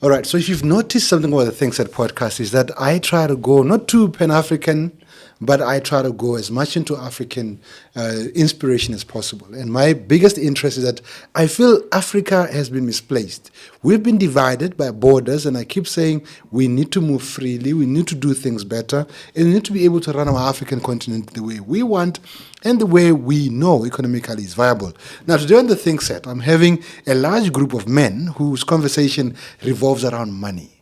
All right. So if you've noticed something about the Things Said podcast is that I try to go not too Pan-African, but I try to go as much into African inspiration as possible. And my biggest interest is that I feel Africa has been misplaced. We've been divided by borders, and I keep saying we need to move freely, we need to do things better, and we need to be able to run our African continent the way we want and the way we know economically is viable. Now, today on the Think Set, I'm having a large group of men whose conversation revolves around money.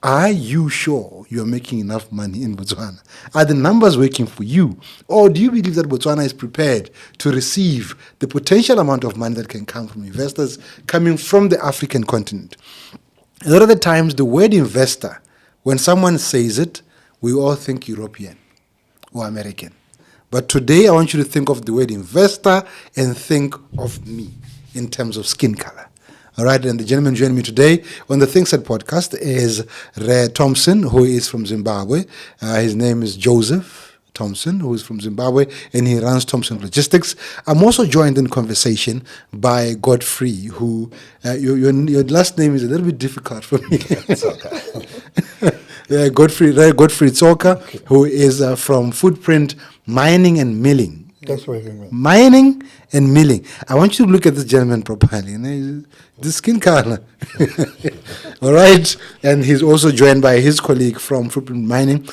Are you sure you're making enough money in Botswana? Are the numbers working for you? Or do you believe that Botswana is prepared to receive the potential amount of money that can come from investors coming from the African continent? A lot of the times, the word investor, when someone says it, we all think European or American. But today, I want you to think of the word investor and think of me in terms of skin color. All right, and the gentleman joining me today on the Think Said podcast is Thompson, who is from Zimbabwe. His name is Joseph Thompson, who is from Zimbabwe, and he runs Thompson Logistics. I'm also joined in conversation by Godfrey, who your last name is a little bit difficult for me. Godfrey Tsoka, who is from Footprint Mining and Milling. That's what I think. Mining and milling. I want you to look at this gentleman properly. The skin color. All right. And he's also joined by his colleague from Footprint Mining,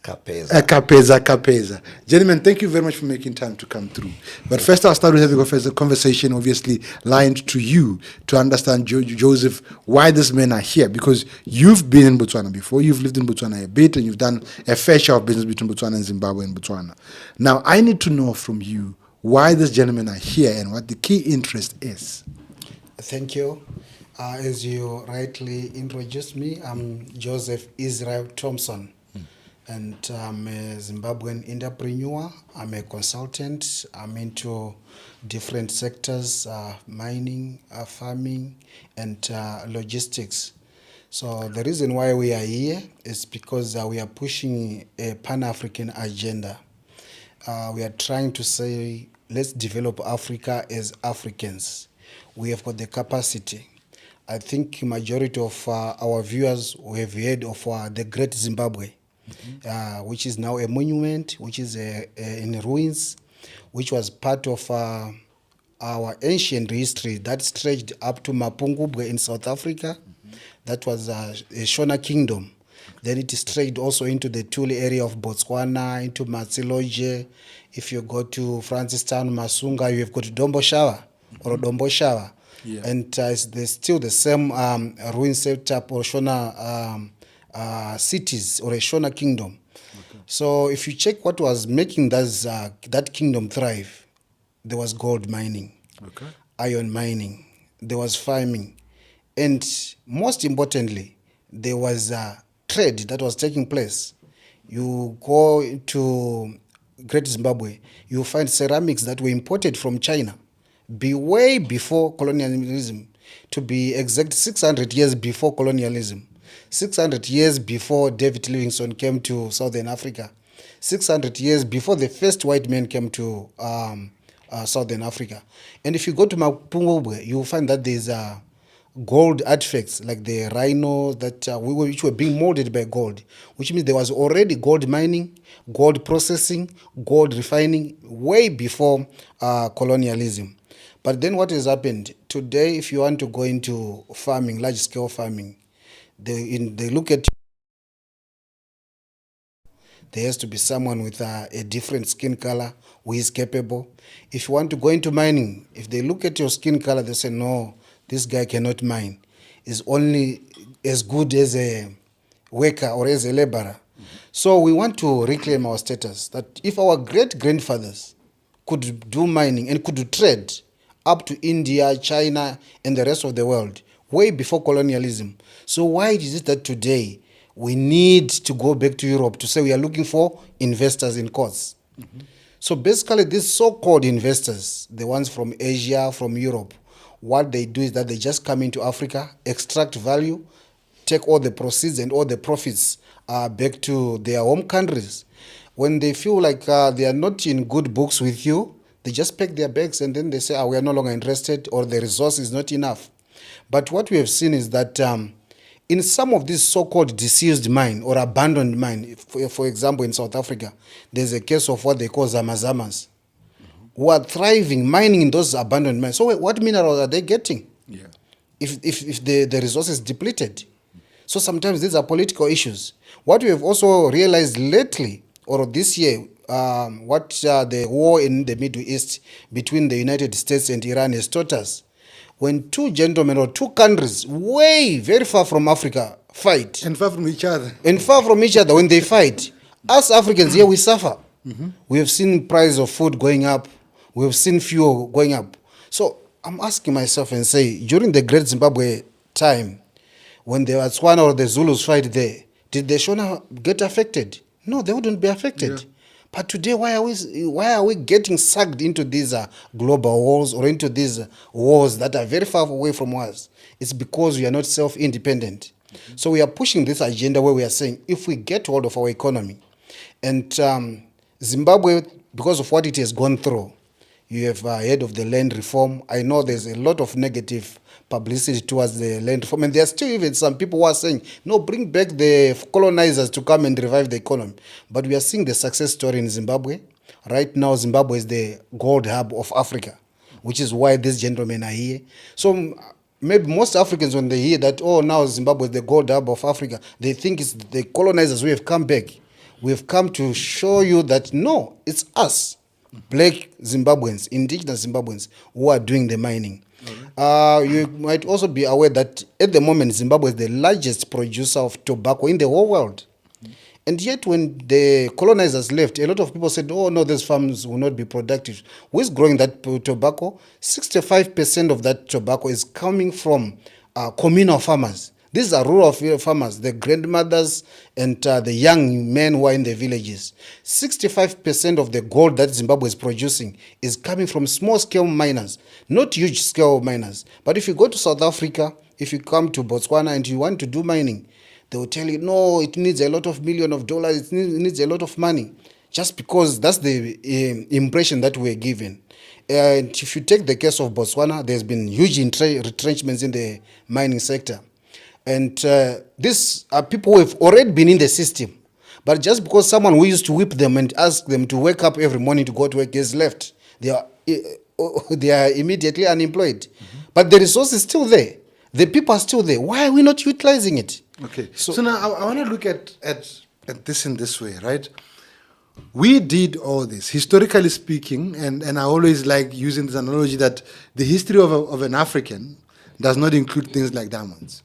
Kapeza. Gentlemen, thank you very much for making time to come through. But first, I'll start with having a conversation, obviously, lined to you to understand, Joseph, why these men are here. Because you've been in Botswana before, you've lived in Botswana a bit, and you've done a fair share of business between Botswana and Zimbabwe and Botswana. Now, I need to know from you why these gentlemen are here and what the key interest is. Thank you. As you rightly introduced me, I'm Joseph Israel Thompson. And I'm a Zimbabwean entrepreneur. I'm a consultant. I'm into different sectors, mining, farming, and logistics. So the reason why we are here is because we are pushing a Pan-African agenda. We are trying to say, let's develop Africa as Africans. We have got the capacity. I think majority of our viewers have heard of the Great Zimbabwe. Which is now a monument, which is in ruins, which was part of our ancient history that stretched up to Mapungubwe in South Africa. That was a Shona kingdom. Then it stretched also into the Tule area of Botswana, into Matsiloje. If you go to Francistown, Masunga, you have got Domboshawa or Domboshawa. Yeah. And there's still the same ruin setup or Shona cities or a Shona kingdom. Okay. So if you check what was making that kingdom thrive, there was gold mining, iron mining, there was farming, and most importantly, there was trade that was taking place. You go to Great Zimbabwe, you find ceramics that were imported from China way before colonialism, to be exact 600 years before colonialism. 600 years before David Livingstone came to Southern Africa, 600 years before the first white men came to Southern Africa. And if you go to Mapungubwe, you will find that there's gold artifacts like the rhino which were being molded by gold, which means there was already gold mining, gold processing, gold refining way before colonialism. But then what has happened? Today, if you want to go into farming, large-scale farming, they look at you. There has to be someone with a different skin color who is capable. If you want to go into mining, if they look at your skin color, they say, no, this guy cannot mine. He's only as good as a worker or as a laborer. Mm-hmm. So we want to reclaim our status, that if our great-grandfathers could do mining and could do trade up to India, China, and the rest of the world, way before colonialism. So why is it that today we need to go back to Europe to say we are looking for investors in courts? Mm-hmm. So basically these so-called investors, the ones from Asia, from Europe, what they do is that they just come into Africa, extract value, take all the proceeds and all the profits back to their home countries. When they feel like they are not in good books with you, they just pack their bags and then they say, we are no longer interested, or the resource is not enough. But what we have seen is that in some of these so-called disused mine or abandoned mine, for example, in South Africa, there's a case of what they call zamazamas, who are thriving, mining in those abandoned mines. So what minerals are they getting? Yeah. If the resource is depleted. So sometimes these are political issues. What we have also realized lately, or this year, the war in the Middle East between the United States and Iran has taught us, when two gentlemen or two countries way very far from Africa fight, And far from each other. when they fight, us Africans here, we suffer. We have seen price of food going up. We have seen fuel going up. So I'm asking myself and say, during the Great Zimbabwe time, when the Botswana or the Zulus fight there, did the Shona get affected? No, they wouldn't be affected. Yeah. But today, why are we getting sucked into these global wars or into these wars that are very far away from us? It's because we are not self-independent. So we are pushing this agenda where we are saying, if we get hold of our economy, and Zimbabwe, because of what it has gone through, you have heard of the land reform. I know there's a lot of negative publicity towards the land reform, and there are still even some people who are saying, no, bring back the colonizers to come and revive the economy. But we are seeing the success story in Zimbabwe. Right now, Zimbabwe is the gold hub of Africa, which is why these gentlemen are here. So maybe most Africans, when they hear that, oh, now Zimbabwe is the gold hub of Africa, they think it's the colonizers who have come back. We have come to show you that, no, it's us, black Zimbabweans, indigenous Zimbabweans, who are doing the mining. You might also be aware that at the moment, Zimbabwe is the largest producer of tobacco in the whole world. And yet, when the colonizers left, a lot of people said, oh, no, these farms will not be productive. Who is growing that tobacco? 65% of that tobacco is coming from communal farmers. These are rural farmers, the grandmothers and the young men who are in the villages. 65% of the gold that Zimbabwe is producing is coming from small-scale miners, not huge-scale miners. But if you go to South Africa, if you come to Botswana and you want to do mining, they will tell you, no, it needs a lot of millions of dollars, it needs a lot of money, just because that's the impression that we're given. And if you take the case of Botswana, there's been huge retrenchments in the mining sector. And these are people who have already been in the system. But just because someone who used to whip them and ask them to wake up every morning to go to work has left, they are immediately unemployed. But the resource is still there. The people are still there. Why are we not utilizing it? Okay. So now I want to look at this in this way, right? We did all this, historically speaking, and I always like using this analogy that the history of an African does not include things like diamonds.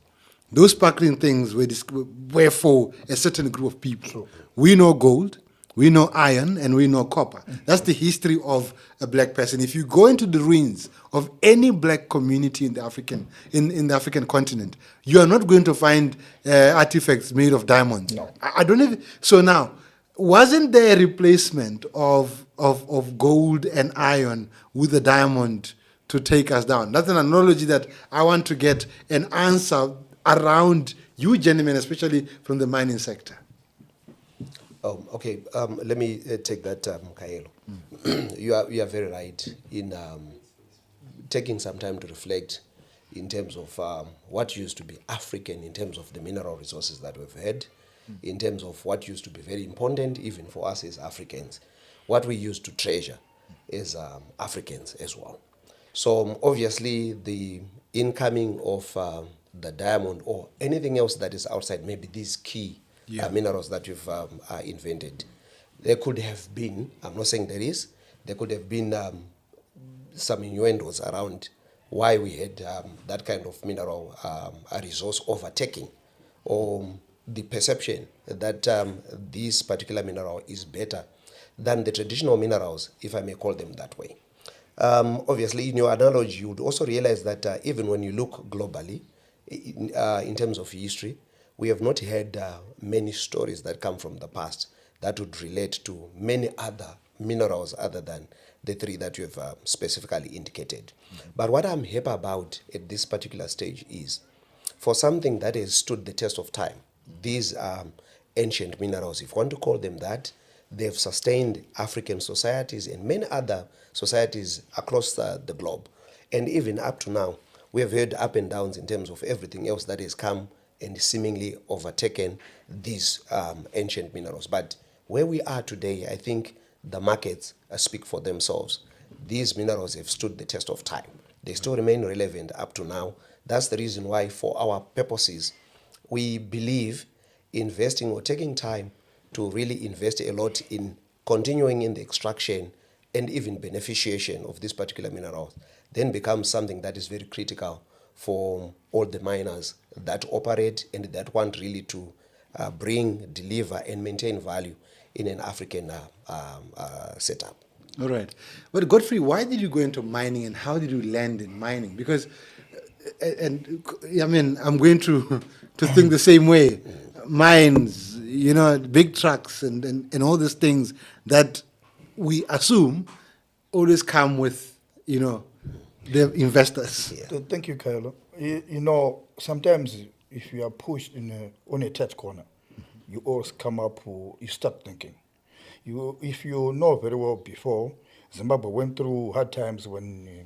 Those sparkling things were for a certain group of people. True. We know gold, we know iron, and we know copper. That's the history of a black person. If you go into the ruins of any black community in the African continent, you are not going to find artifacts made of diamonds. No. I don't even. So now, wasn't there a replacement of gold and iron with a diamond to take us down? That's an analogy that I want to get an answer around you gentlemen, especially from the mining sector. Oh, okay. Let me take that, Kaelo. You are very right in taking some time to reflect in terms of what used to be African, in terms of the mineral resources that we've had, in terms of what used to be very important even for us as Africans, what we used to treasure as Africans as well. So obviously the incoming of the diamond or anything else that is outside, maybe these key minerals that you've invented, there could have been, I'm not saying there could have been some innuendos around why we had that kind of mineral resource overtaking, or the perception that this particular mineral is better than the traditional minerals, if I may call them that way. Obviously, in your analogy, you would also realize that even when you look globally, in terms of history, we have not had many stories that come from the past that would relate to many other minerals other than the three that you have specifically indicated. But what I'm happy about at this particular stage is, for something that has stood the test of time, these ancient minerals, if you want to call them that, they've sustained African societies and many other societies across the globe. And even up to now, We have heard up and downs in terms of everything else that has come and seemingly overtaken these ancient minerals. But where we are today, I think the markets speak for themselves. These minerals have stood the test of time. They still remain relevant up to now. That's the reason why, for our purposes, we believe investing or taking time to really invest a lot in continuing in the extraction and even beneficiation of these particular minerals then becomes something that is very critical for all the miners that operate and that want really to bring, deliver, and maintain value in an African setup. All right. But Godfrey, why did you go into mining and how did you land in mining? Because, and I mean, I'm going to think the same way. Mines, you know, big trucks and all these things that we assume always come with, you know, the investors. Yeah. So thank you, Kaelo. You know, sometimes if you are pushed on a tight corner, you always come up, you start thinking. If you know very well before, Zimbabwe went through hard times when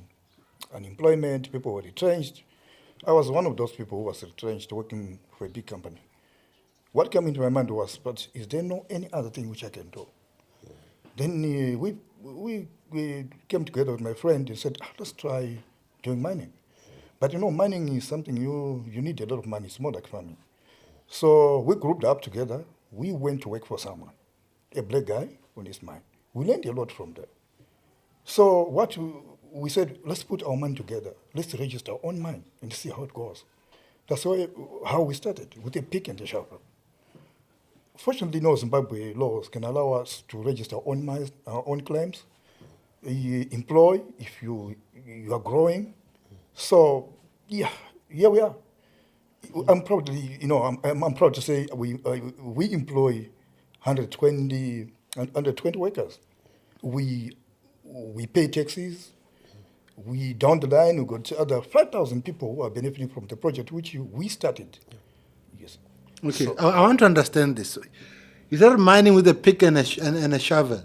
unemployment, people were retrenched. I was one of those people who was retrenched working for a big company. What came into my mind was, but is there no any other thing which I can do? Then we came together with my friend and said, let's try doing mining. But you know, mining is something you need a lot of money. It's more like farming. So we grouped up together. We went to work for someone, a black guy on his mine. We learned a lot from there. So what we said, let's put our money together. Let's register our own mine and see how it goes. That's how we started, with a pick and a shovel. Fortunately, no Zimbabwe laws can allow us to register our own mines, our own claims. You employ if you are growing. So yeah, here we are. I'm proudly, you know, I'm proud to say we employ 120 workers. We pay taxes. We down the line we got other 5,000 people who are benefiting from the project which we started. Yes. Okay, so, I want to understand this. You started mining with a pick and a shovel.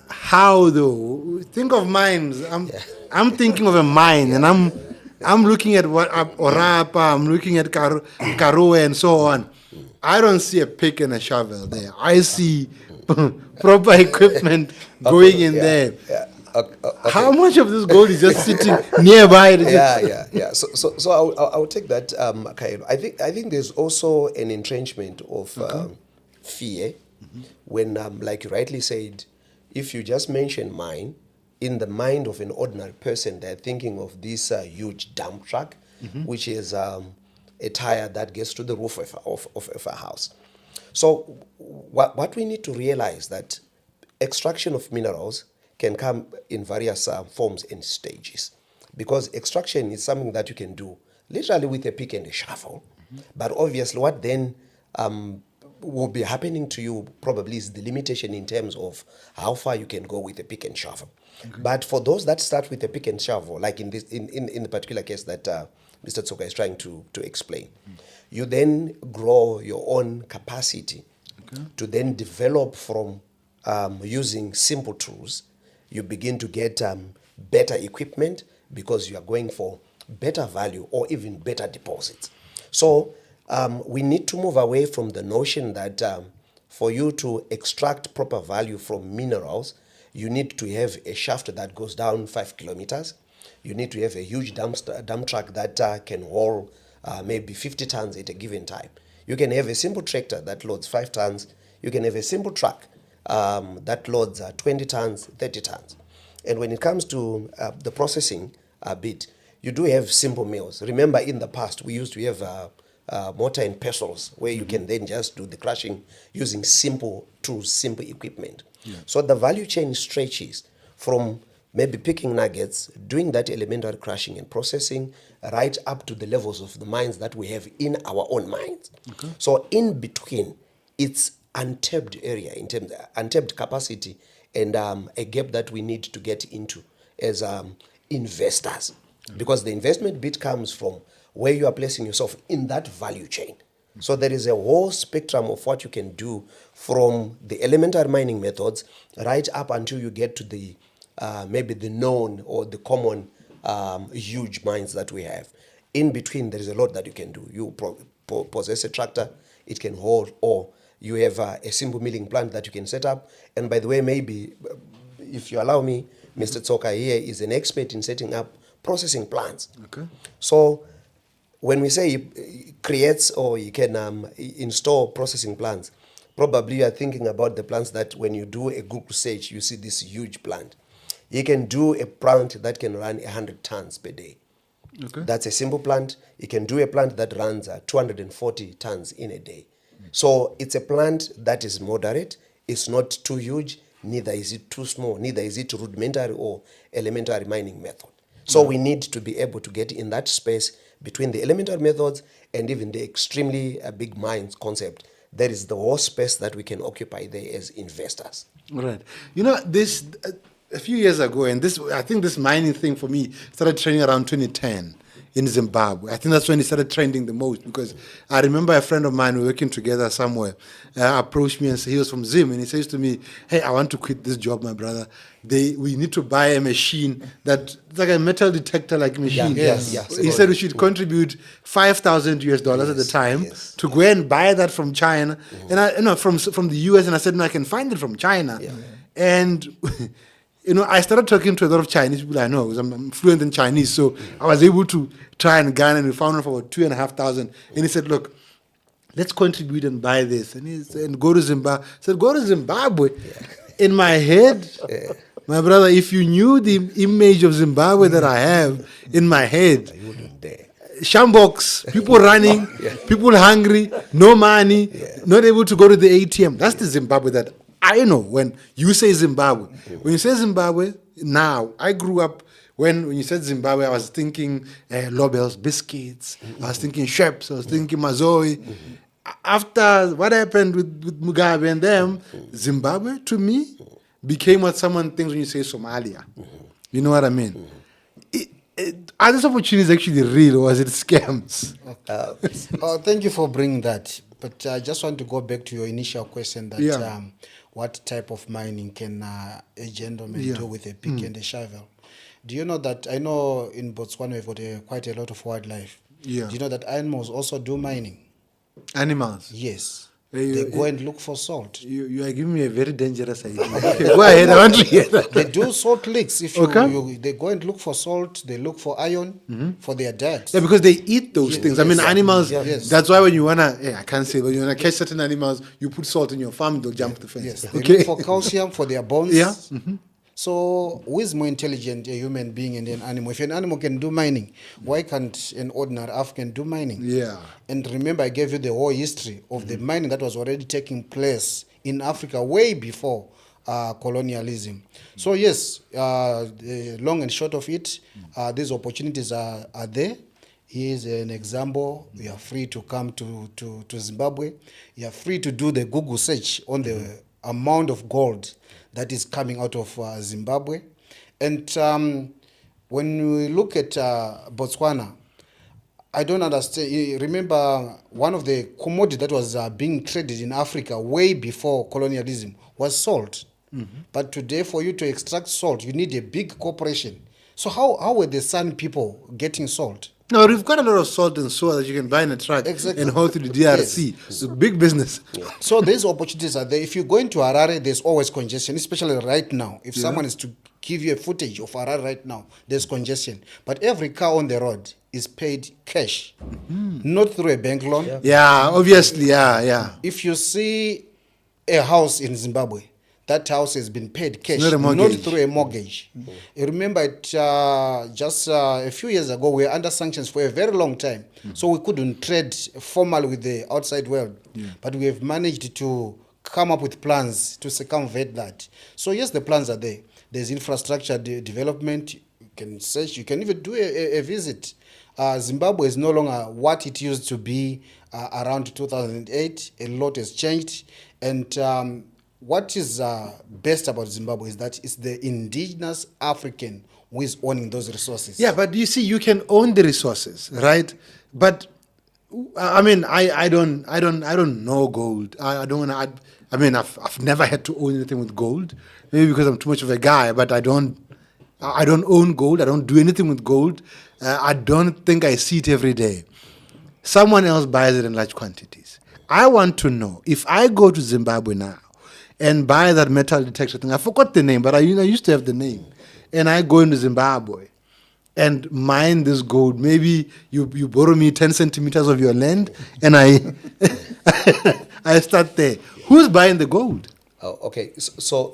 How though? Think of mines. I'm thinking of a mine, and I'm looking at what Orapa. I'm looking at Karoo and so on. I don't see a pick and a shovel there. I see proper equipment going in there. Yeah. Okay. How much of this gold is just sitting nearby? Yeah. So I'll take that, Kaelo. I think there's also an entrenchment of fear when, like you rightly said, if you just mention mine, in the mind of an ordinary person, they're thinking of this huge dump truck, which is a tire that gets to the roof of a house. So what we need to realize that extraction of minerals can come in various forms and stages, because extraction is something that you can do literally with a pick and a shovel. But obviously what then will be happening to you probably is the limitation in terms of how far you can go with a pick and shovel. But for those that start with a pick and shovel, like in this in the particular case that Mr. Tsoka is trying to explain, you then grow your own capacity to then develop from using simple tools. You begin to get better equipment because you are going for better value or even better deposits. So we need to move away from the notion that for you to extract proper value from minerals, you need to have a shaft that goes down 5 kilometers. You need to have a huge dump truck that can haul maybe 50 tons at a given time. You can have a simple tractor that loads 5 tons. You can have a simple truck that loads 20 tons, 30 tons. And when it comes to the processing bit, you do have simple mills. Remember, in the past, we used to have mortar and pestles where you can then just do the crushing using simple tools, simple equipment. So the value chain stretches from maybe picking nuggets, doing that elementary crushing and processing, right up to the levels of the mines that we have in our own mines. So in between, it's untapped area in terms of untapped capacity and a gap that we need to get into as investors, because the investment bit comes from where you are placing yourself in that value chain. So there is a whole spectrum of what you can do from the elementary mining methods right up until you get to the maybe the known or the common huge mines that we have. In between, there is a lot that you can do. You possess a tractor, it can hold, or you have a simple milling plant that you can set up. And by the way, maybe, if you allow me, Mr. Tsoka here is an expert in setting up processing plants. Okay. So when we say he creates or you can install processing plants, probably you are thinking about the plants that when you do a Google search, you see this huge plant. You can do a plant that can run 100 tons per day. Okay. That's a simple plant. You can do a plant that runs 240 tons in a day. So it's a plant that is moderate. It's not too huge, neither is it too small, neither is it rudimentary or elementary mining method. So we need to be able to get in that space between the elementary methods and even the extremely big mines concept. There is the whole space that we can occupy there as investors. Right. You know, this a few years ago, and this I think this mining thing for me started trending around 2010 in Zimbabwe. I think that's when it started trending the most, because I remember a friend of mine, we were working together somewhere, approached me and said, he was from Zim, and he says to me, hey, I want to quit this job, my brother. We need to buy a machine it's like a metal detector like machine. Yes. He said we should contribute $5,000 at the time to go and buy that from China, and I from the US, and I said, no, I can find it from China. And I started talking to a lot of Chinese people I know, because I'm fluent in Chinese, so I was able to try and garner, and we found it for about $2,500. And he said, look, let's contribute and buy this. And he said, go to Zimbabwe. I said, go to Zimbabwe? In my head, my brother, if you knew the image of Zimbabwe that I have in my head, You wouldn't dare. shambox, people running, people hungry, no money, not able to go to the ATM. That's the Zimbabwe that I know. When you say Zimbabwe, when you say Zimbabwe, now, I grew up, when you said Zimbabwe, I was thinking Lobel's biscuits, I was thinking Sheps, I was thinking Mazoi. After what happened with Mugabe and them, Zimbabwe, to me, became what someone thinks when you say Somalia. You know what I mean? Are these opportunities actually real, or is it scams? Thank you for bringing that. But I just want to go back to your initial question that what type of mining can a gentleman do with a pick and a shovel? Do you know that, I know in Botswana we've got quite a lot of wildlife. Yeah. Do you know that animals also do mining? Animals? Yes. You- They go and look for salt. You are giving me a very dangerous idea. Okay, go ahead, I want to hear that. They do salt licks. If you, Okay. they go and look for salt, they look for iron for their diet. Yeah, because they eat those things. I mean, yes, animals, yes. that's why when you want to, I can't say, but you want to catch certain animals, you put salt in your farm, they'll jump the fence. Yes, they Okay. look for calcium for their bones. Yeah. So who is more intelligent, a human being and an animal? If an animal can do mining, why can't an ordinary African do mining? Yeah. And remember, I gave you the whole history of the mining that was already taking place in Africa way before colonialism. So yes, the long and short of it, these opportunities are there. Here's an example. You are free to come to Zimbabwe. You are free to do the Google search on the amount of gold that is coming out of Zimbabwe. And when we look at Botswana, I don't understand. You remember, one of the commodities that was being traded in Africa way before colonialism was salt. But today, for you to extract salt, you need a big corporation. So how were the San people getting salt? No, we've got a lot of salt and soil that you can buy in a truck Exactly. and haul to the DRC. It's a big business. So these opportunities are there. If you go into Harare, there's always congestion, especially right now. If someone is to give you a footage of Harare right now, there's congestion. But every car on the road is paid cash, not through a bank loan. Yeah, obviously, yeah. If you see a house in Zimbabwe, that house has been paid cash, not a mortgage. through a mortgage. You remember it, just a few years ago, we were under sanctions for a very long time. So we couldn't trade formally with the outside world. But we have managed to come up with plans to circumvent that. So yes, the plans are there. There's infrastructure development. You can search, you can even do a visit. Zimbabwe is no longer what it used to be around 2008. A lot has changed. And what is best about Zimbabwe is that it's the indigenous African who is owning those resources. Yeah, but you see, you can own the resources, right? But I mean, I don't know gold. I don't want to. I mean, I've never had to own anything with gold. Maybe because I'm too much of a guy, but I don't I don't own gold. I don't do anything with gold. I don't think I see it every day. Someone else buys it in large quantities. I want to know, if I go to Zimbabwe now and buy that metal detector thing, I forgot the name, but I used to have the name, and I go into Zimbabwe and mine this gold. Maybe you borrow me 10 centimeters of your land, and I I start there. Who's buying the gold? Oh, okay. So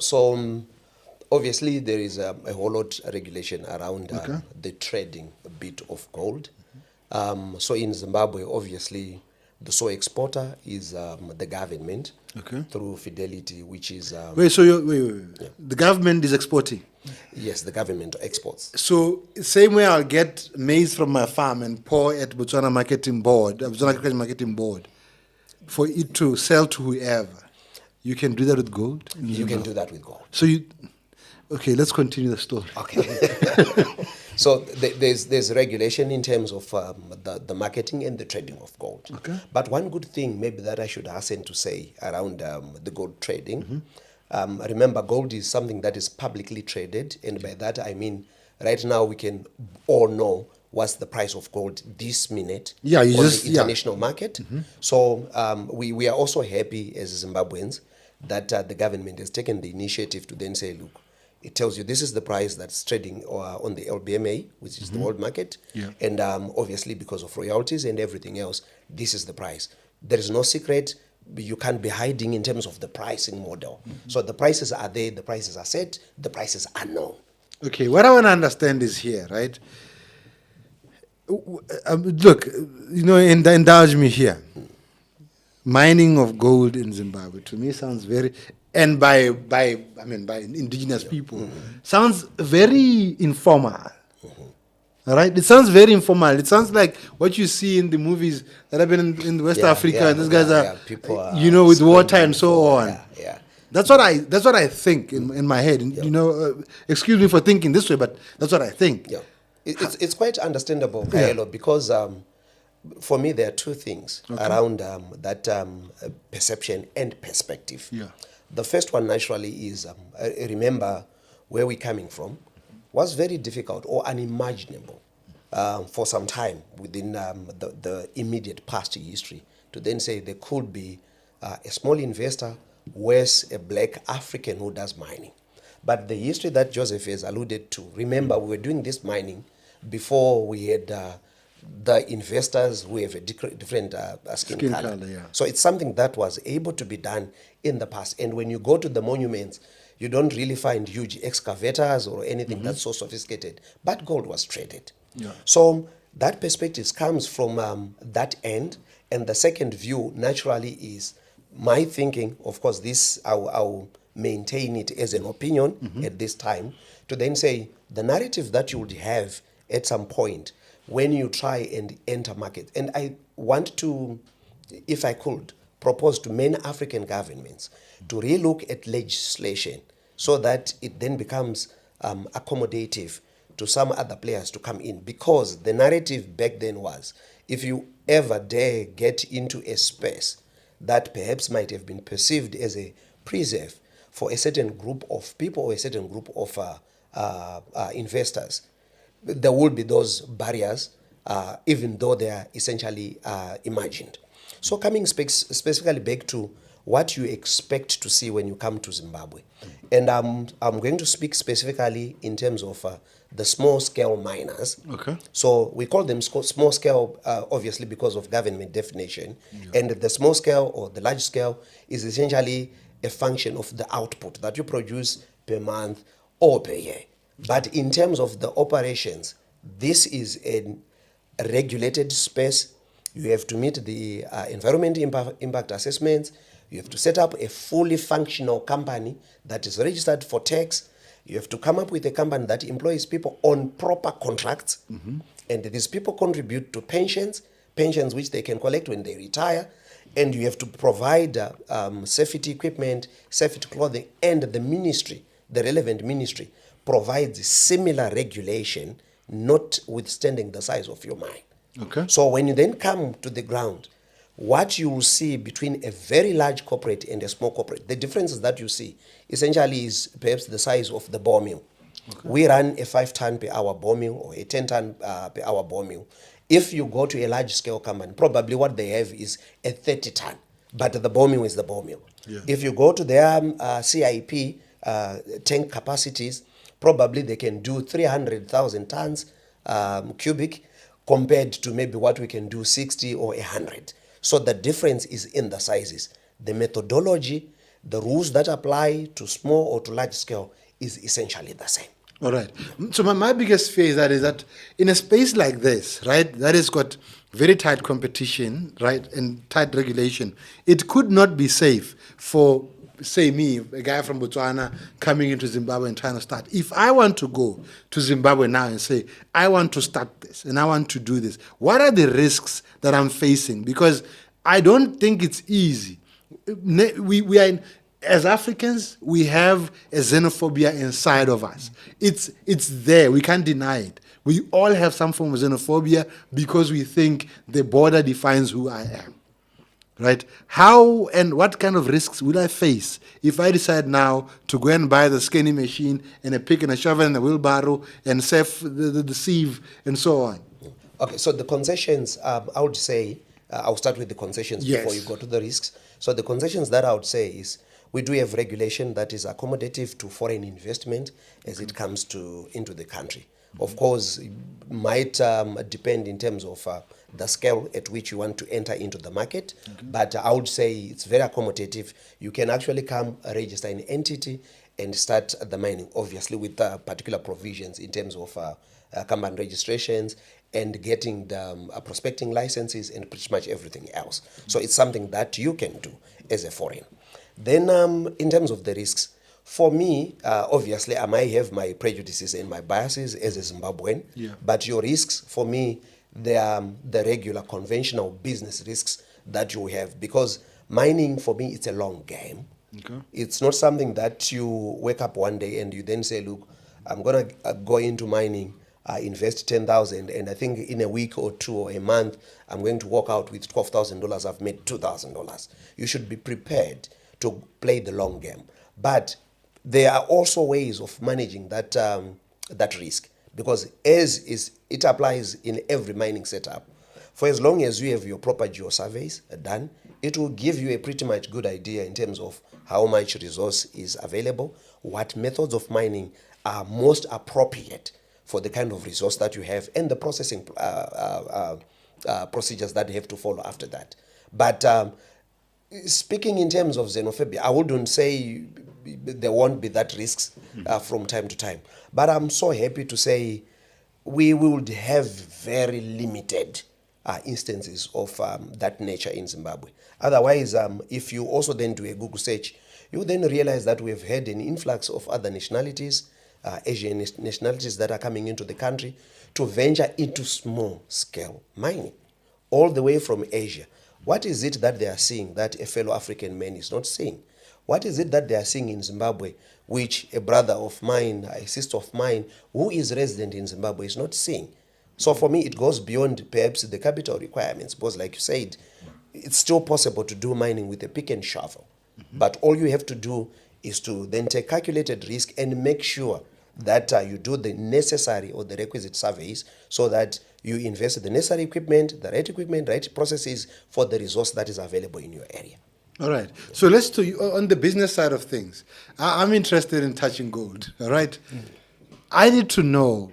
obviously there is a whole lot of regulation around the trading bit of gold. So in Zimbabwe, obviously, the sole exporter is the government through Fidelity, which is... wait. Yeah. The government is exporting? Yes, the government exports. So same way I'll get maize from my farm and pour at Botswana Marketing Board, Botswana Marketing Board, for it to sell to whoever. You can do that with gold? You can do that with gold. So okay, let's continue the story. Okay. So there's regulation in terms of the marketing and the trading of gold. Okay. But one good thing maybe that I should hasten to say around the gold trading, remember gold is something that is publicly traded, and by that I mean right now we can all know what's the price of gold this minute on the international market. So we are also happy as Zimbabweans that the government has taken the initiative to then say, look, it tells you this is the price that's trading on the LBMA, which is the world market. Yeah. And obviously because of royalties and everything else, this is the price. There is no secret. You can't be hiding in terms of the pricing model. So the prices are there, the prices are set, the prices are known. Okay, what I want to understand is here, right? Look, indulge me here. Mining of gold in Zimbabwe, to me, sounds very... And by indigenous people, sounds very informal. All right? It sounds very informal. It sounds like what you see in the movies that have been in West Africa. And these guys are, people are with water and so on. Yeah. That's what I think in my head. And, excuse me for thinking this way, but that's what I think. Yeah. It's quite understandable, Kaelo, because for me there are two things around that perception and perspective. Yeah. The first one naturally is, remember where we're coming from was very difficult or unimaginable for some time within the immediate past history to then say there could be a small investor where's a black African who does mining. But the history that Joseph has alluded to, remember we were doing this mining before we had the investors who have a different skin color. Yeah. So it's something that was able to be done in the past. And when you go to the monuments, you don't really find huge excavators or anything that's so sophisticated. But gold was traded. Yeah. So that perspective comes from that end. And the second view naturally is my thinking. Of course, this I'll maintain it as an opinion at this time, to then say the narrative that you would have at some point when you try and enter market. And I want to, if I could, propose to many African governments to relook at legislation so that it then becomes accommodative to some other players to come in. Because the narrative back then was, if you ever dare get into a space that perhaps might have been perceived as a preserve for a certain group of people or a certain group of investors, there will be those barriers, even though they are essentially imagined. So coming specifically back to what you expect to see when you come to Zimbabwe. And I'm going to speak specifically in terms of the small-scale miners. Okay. So we call them small-scale, obviously, because of government definition. Yeah. And the small-scale or the large-scale is essentially a function of the output that you produce per month or per year. But in terms of the operations, this is a regulated space. You have to meet the environmental impact assessments. You have to set up a fully functional company that is registered for tax. You have to come up with a company that employs people on proper contracts. And these people contribute to pensions which they can collect when they retire. And you have to provide safety equipment, safety clothing, and the ministry, the relevant ministry, provides similar regulation, notwithstanding the size of your mine. Okay. So when you then come to the ground, what you will see between a very large corporate and a small corporate, the differences that you see essentially is perhaps the size of the ball mill. We run a 5-ton per hour ball mill or a 10-ton per hour ball mill. If you go to a large scale company, probably what they have is a 30-ton, but the ball mill is the ball mill. Yeah. If you go to their CIP tank capacities, probably they can do 300,000 tons cubic compared to maybe what we can do 60 or 100. So the difference is in the sizes. The methodology, the rules that apply to small or to large scale is essentially the same. All right. So my biggest fear is that in a space like this, right, that has got very tight competition, right, and tight regulation, it could not be safe for, say, me, a guy from Botswana, coming into Zimbabwe and trying to start. If I want to go to Zimbabwe now and say, I want to start this and I want to do this, what are the risks that I'm facing? Because I don't think it's easy. We are as Africans, we have a xenophobia inside of us. It's there. We can't deny it. We all have some form of xenophobia because we think the border defines who I am. Right? How and what kind of risks will I face if I decide now to go and buy the scanning machine and a pick and a shovel and a wheelbarrow and sieve the sieve and so on? Okay, so the concessions, I would say, I'll start with the concessions before you go to the risks. So the concessions that I would say is we do have regulation that is accommodative to foreign investment as it comes into the country. Of course, it might depend in terms of the scale at which you want to enter into the market, but I would say it's very accommodative. You can actually come register an entity and start the mining, obviously with particular provisions in terms of company registrations and getting the prospecting licenses and pretty much everything else. So it's something that you can do as a foreign. Then in terms of the risks, for me, obviously I might have my prejudices and my biases as a Zimbabwean, but your risks, for me, they are the regular conventional business risks that you have, because mining, for me, it's a long game. Okay. It's not something that you wake up one day and you then say, look, I'm going to go into mining, invest 10,000, and I think in a week or two or a month, I'm going to walk out with $12,000. I've made $2,000. You should be prepared to play the long game. But there are also ways of managing that that risk, because as it applies in every mining setup. For as long as you have your proper geo-surveys done, it will give you a pretty much good idea in terms of how much resource is available, what methods of mining are most appropriate for the kind of resource that you have, and the processing procedures that you have to follow after that. But speaking in terms of xenophobia, I wouldn't say there won't be that risks from time to time. But I'm so happy to say we would have very limited instances of that nature in Zimbabwe. Otherwise, if you also then do a Google search, you then realize that we've had an influx of other nationalities, Asian nationalities that are coming into the country to venture into small-scale mining, all the way from Asia. What is it that they are seeing that a fellow African man is not seeing? What is it that they are seeing in Zimbabwe which a brother of mine, a sister of mine, who is resident in Zimbabwe is not seeing? So for me, it goes beyond perhaps the capital requirements, because like you said, it's still possible to do mining with a pick and shovel. But all you have to do is to then take calculated risk and make sure that you do the necessary or the requisite surveys so that you invest the necessary equipment, the right processes for the resource that is available in your area. All right. So let's do on the business side of things. I'm interested in touching gold. All right. I need to know.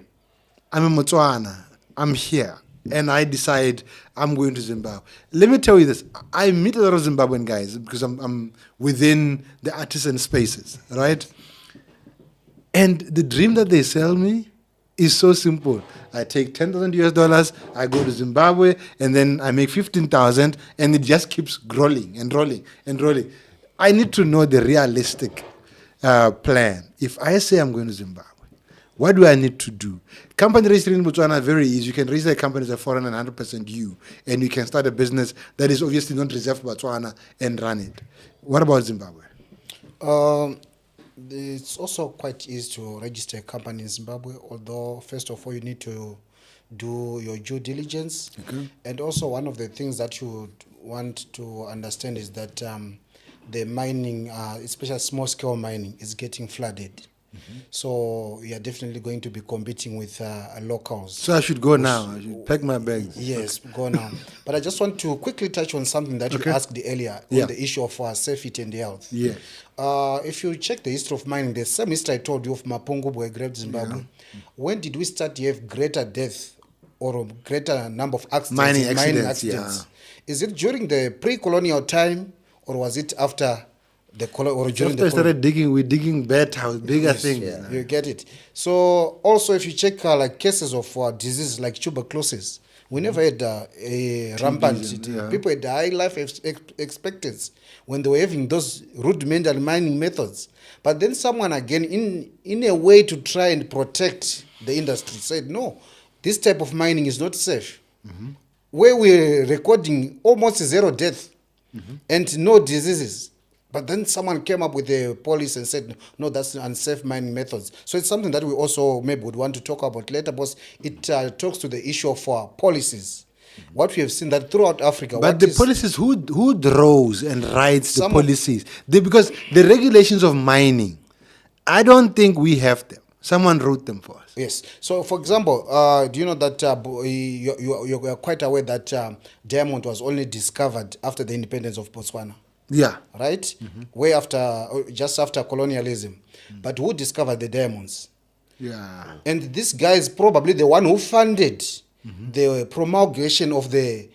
I'm in Botswana. I'm here, and I decide I'm going to Zimbabwe. Let me tell you this: I meet a lot of Zimbabwean guys because I'm within the artisan spaces, right? And the dream that they sell me is so simple. I take $10,000, I go to Zimbabwe, and then I make 15,000, and it just keeps rolling and rolling and rolling. I need to know the realistic plan. If I say I'm going to Zimbabwe, what do I need to do? Company registering in Botswana is very easy. You can register a company as a foreign and 100% you, and you can start a business that is obviously not reserved for Botswana and run it. What about Zimbabwe? It's also quite easy to register a company in Zimbabwe, although first of all you need to do your due diligence. Okay. And also one of the things that you would want to understand is that the mining, especially small-scale mining, is getting flooded. So you are definitely going to be competing with locals. So I should go now. I should pack my bags. Yes, go now. But I just want to quickly touch on something that you asked earlier Yeah. on the issue of safety and health. Yes. If you check the history of mining, the same history I told you of Mapungu, where Great Zimbabwe. When did we start to have greater death or a greater number of accidents? Mining in accidents, Is it during the pre-colonial time, or was it after the or during After I started digging, we're digging bigger things. Yeah. You get it. So also, if you check like cases of diseases like tuberculosis, we never had a rampant. Yeah. People had high life expectancy when they were having those rudimentary mining methods. But then someone again, in a way to try and protect the industry, said no, this type of mining is not safe. Where we're recording almost zero death and no diseases. But then someone came up with a policy and said, no, that's unsafe mining methods. So it's something that we also maybe would want to talk about later, because it talks to the issue of policies. What we have seen that throughout Africa. But the policies, who draws and writes the policies? Because the regulations of mining, I don't think we have them. Someone wrote them for us. Yes. So, for example, do you know that you are quite aware that diamond was only discovered after the independence of Botswana? Yeah. Right? Way after, just after colonialism. But who discovered the diamonds? Yeah. And this guy is probably the one who funded the promulgation of the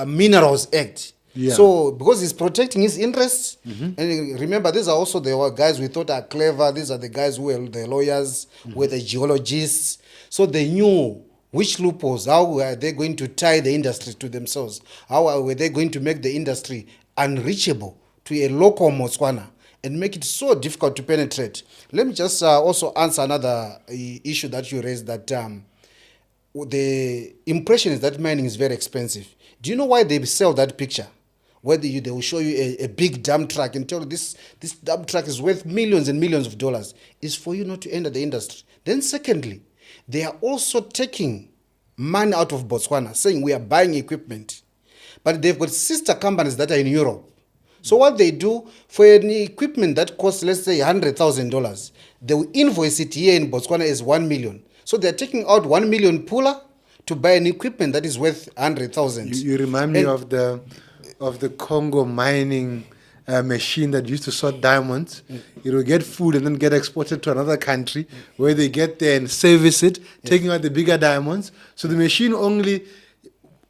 Minerals Act. Yeah. So, because he's protecting his interests, and remember, these are also the guys we thought are clever. These are the guys who were the lawyers, who were the geologists. So they knew which loopholes, how were they going to tie the industry to themselves? How were they going to make the industry unreachable to a local Botswana and make it so difficult to penetrate? Let me just also answer another issue that you raised, that the impression is that mining is very expensive. Do you know why they sell that picture? Where they will show you a big dump truck and tell you this dump truck is worth millions and millions of dollars. Is for you not to enter the industry. Then secondly, they are also taking money out of Botswana, saying we are buying equipment. But they've got sister companies that are in Europe. So what they do, for any equipment that costs, let's say, $100,000, they will invoice it here in Botswana as 1 million. So they're taking out 1 million puller to buy an equipment that is worth 100,000. You remind me of the Congo mining machine that used to sort diamonds. It will get food and then get exported to another country where they get there and service it, taking out the bigger diamonds. So the machine only,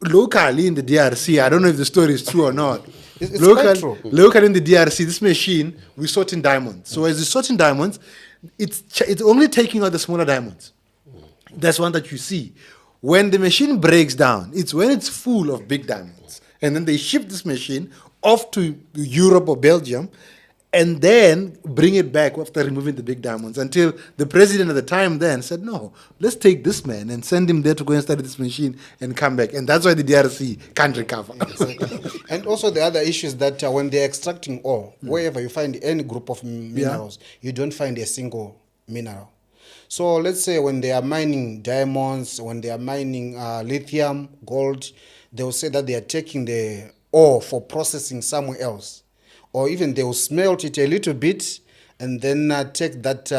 locally in the DRC, I don't know if the story is true or not. It's quite true. Locally in the DRC, this machine, we sort in diamonds. So as it's sorting diamonds, it's only taking out the smaller diamonds. That's one that you see. When the machine breaks down, it's when it's full of big diamonds. And then they ship this machine off to Europe or Belgium and then bring it back after removing the big diamonds, until the president at the time then said, no, let's take this man and send him there to go and study this machine and come back. And that's why the DRC can't recover. And also the other issue is that when they're extracting ore, wherever you find any group of minerals, you don't find a single mineral. So let's say when they are mining diamonds, when they are mining lithium, gold, they will say that they are taking the ore for processing somewhere else. Or even they will smelt it a little bit and then take that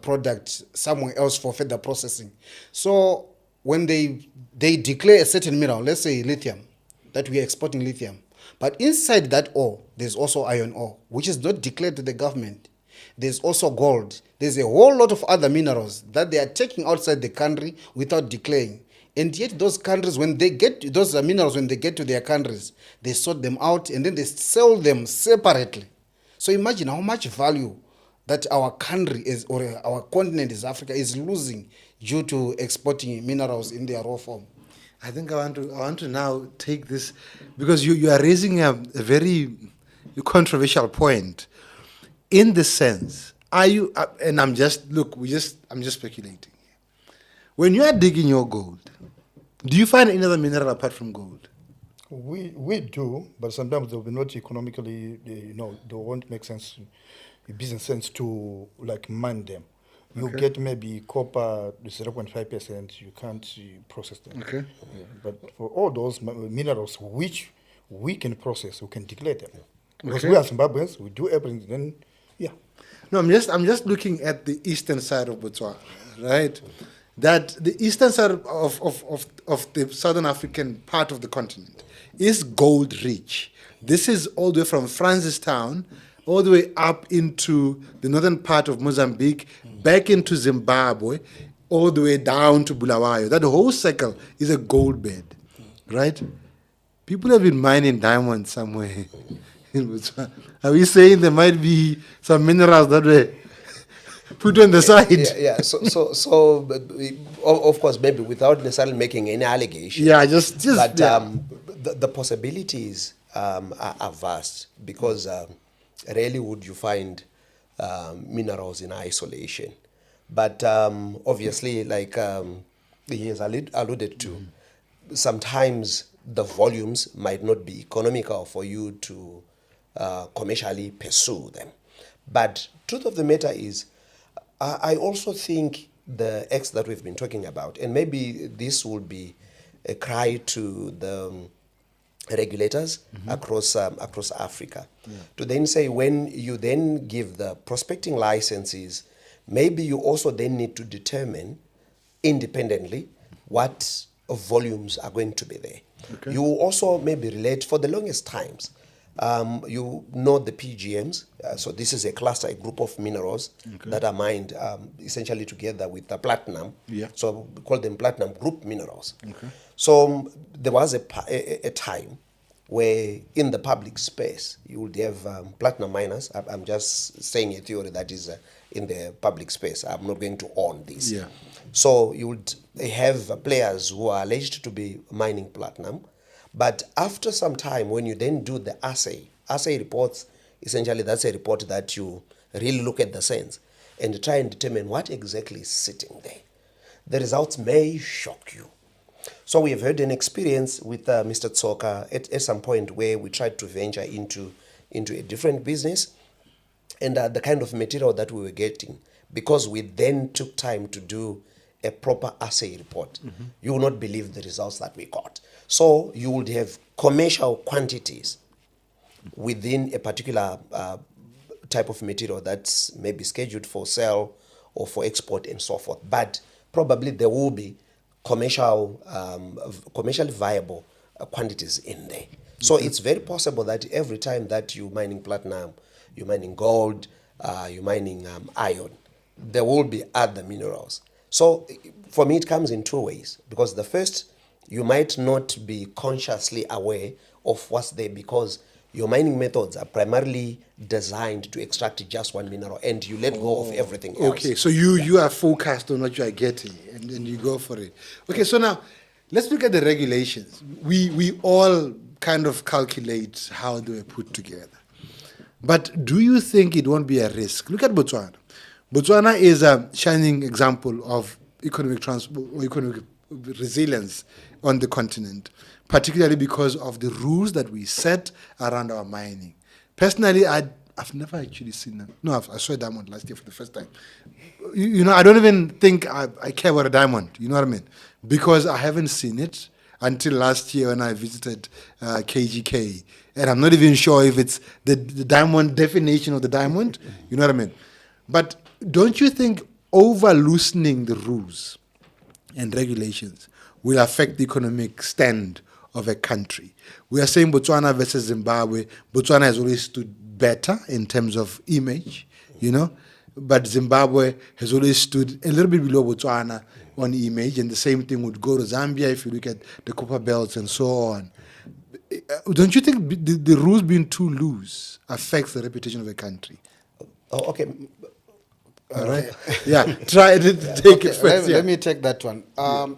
product somewhere else for further processing. So when they declare a certain mineral, let's say lithium, that we are exporting lithium, but inside that ore, there's also iron ore, which is not declared to the government. There's also gold. There's a whole lot of other minerals that they are taking outside the country without declaring. And yet those countries, when they get those minerals, when they get to their countries, they sort them out and then they sell them separately. So imagine how much value that our country is, or our continent is Africa, is losing due to exporting minerals in their raw form. I think I want to now take this, because you are raising a very controversial point. In the sense, are you? And I'm just speculating. When you are digging your gold, do you find any other mineral apart from gold? We do, but sometimes they will be not economically. They won't make sense, business sense to like mine them. You get maybe copper 0.5%. You can't process them. Okay. Yeah, but for all those minerals which we can process, we can declare them. Because we are Zimbabweans, we do everything. Then Yeah. No, I'm just looking at the eastern side of Botswana, right? That the eastern side of the southern African part of the continent is gold rich. This is all the way from Francistown, all the way up into the northern part of Mozambique, back into Zimbabwe, all the way down to Bulawayo. That whole circle is a gold bed, right? People have been mining diamonds somewhere in Botswana. Are we saying there might be some minerals that were put on the side? Yeah. So, of course, maybe without necessarily making any allegation. Yeah, just But yeah. the possibilities are vast because rarely would you find minerals in isolation. But obviously, like he has alluded to, sometimes the volumes might not be economical for you to commercially pursue them. But truth of the matter is, I also think the X that we've been talking about, and maybe this will be a cry to the regulators across Africa, to then say when you then give the prospecting licenses, maybe you also then need to determine independently what volumes are going to be there. Okay. You also maybe relate for the longest times. You know the PGMs, so this is a cluster, a group of minerals that are mined essentially together with the platinum. Yeah. So we call them platinum group minerals. Okay. So there was a time where in the public space you would have platinum miners. I'm just saying a theory that is in the public space. I'm not going to own this. Yeah. So you would have players who are alleged to be mining platinum. But after some time, when you then do the assay reports, essentially that's a report that you really look at the sense and try and determine what exactly is sitting there. The results may shock you. So we have had an experience with Mr. Tsoka at some point where we tried to venture into a different business, and the kind of material that we were getting, because we then took time to do a proper assay report, you will not believe the results that we got. So you would have commercial quantities within a particular type of material that's maybe scheduled for sale or for export and so forth. But probably there will be commercially viable quantities in there. So it's very possible that every time that you're mining platinum, you're mining gold, you're mining iron, there will be other minerals. So for me, it comes in two ways, because the first, you might not be consciously aware of what's there because your mining methods are primarily designed to extract just one mineral, and you let go of everything else. Okay, so you are focused on what you are getting, and you go for it. Okay, so now let's look at the regulations. We all kind of calculate how they were put together. But do you think it won't be a risk? Look at Botswana. Botswana is a shining example of economic resilience on the continent, particularly because of the rules that we set around our mining. Personally, I've never actually seen them. No, I saw a diamond last year for the first time. You know, I don't even think I care about a diamond, you know what I mean? Because I haven't seen it until last year when I visited KGK. And I'm not even sure if it's the diamond definition of the diamond, you know what I mean? But don't you think over-loosening the rules and regulations will affect the economic stand of a country? We are saying Botswana versus Zimbabwe. Botswana has always stood better in terms of image, you know, but Zimbabwe has always stood a little bit below Botswana on image, and the same thing would go to Zambia if you look at the copper belts and so on. Don't you think the rules being too loose affects the reputation of a country? Oh, okay. All right. Yeah, try to take it first. Let me take that one.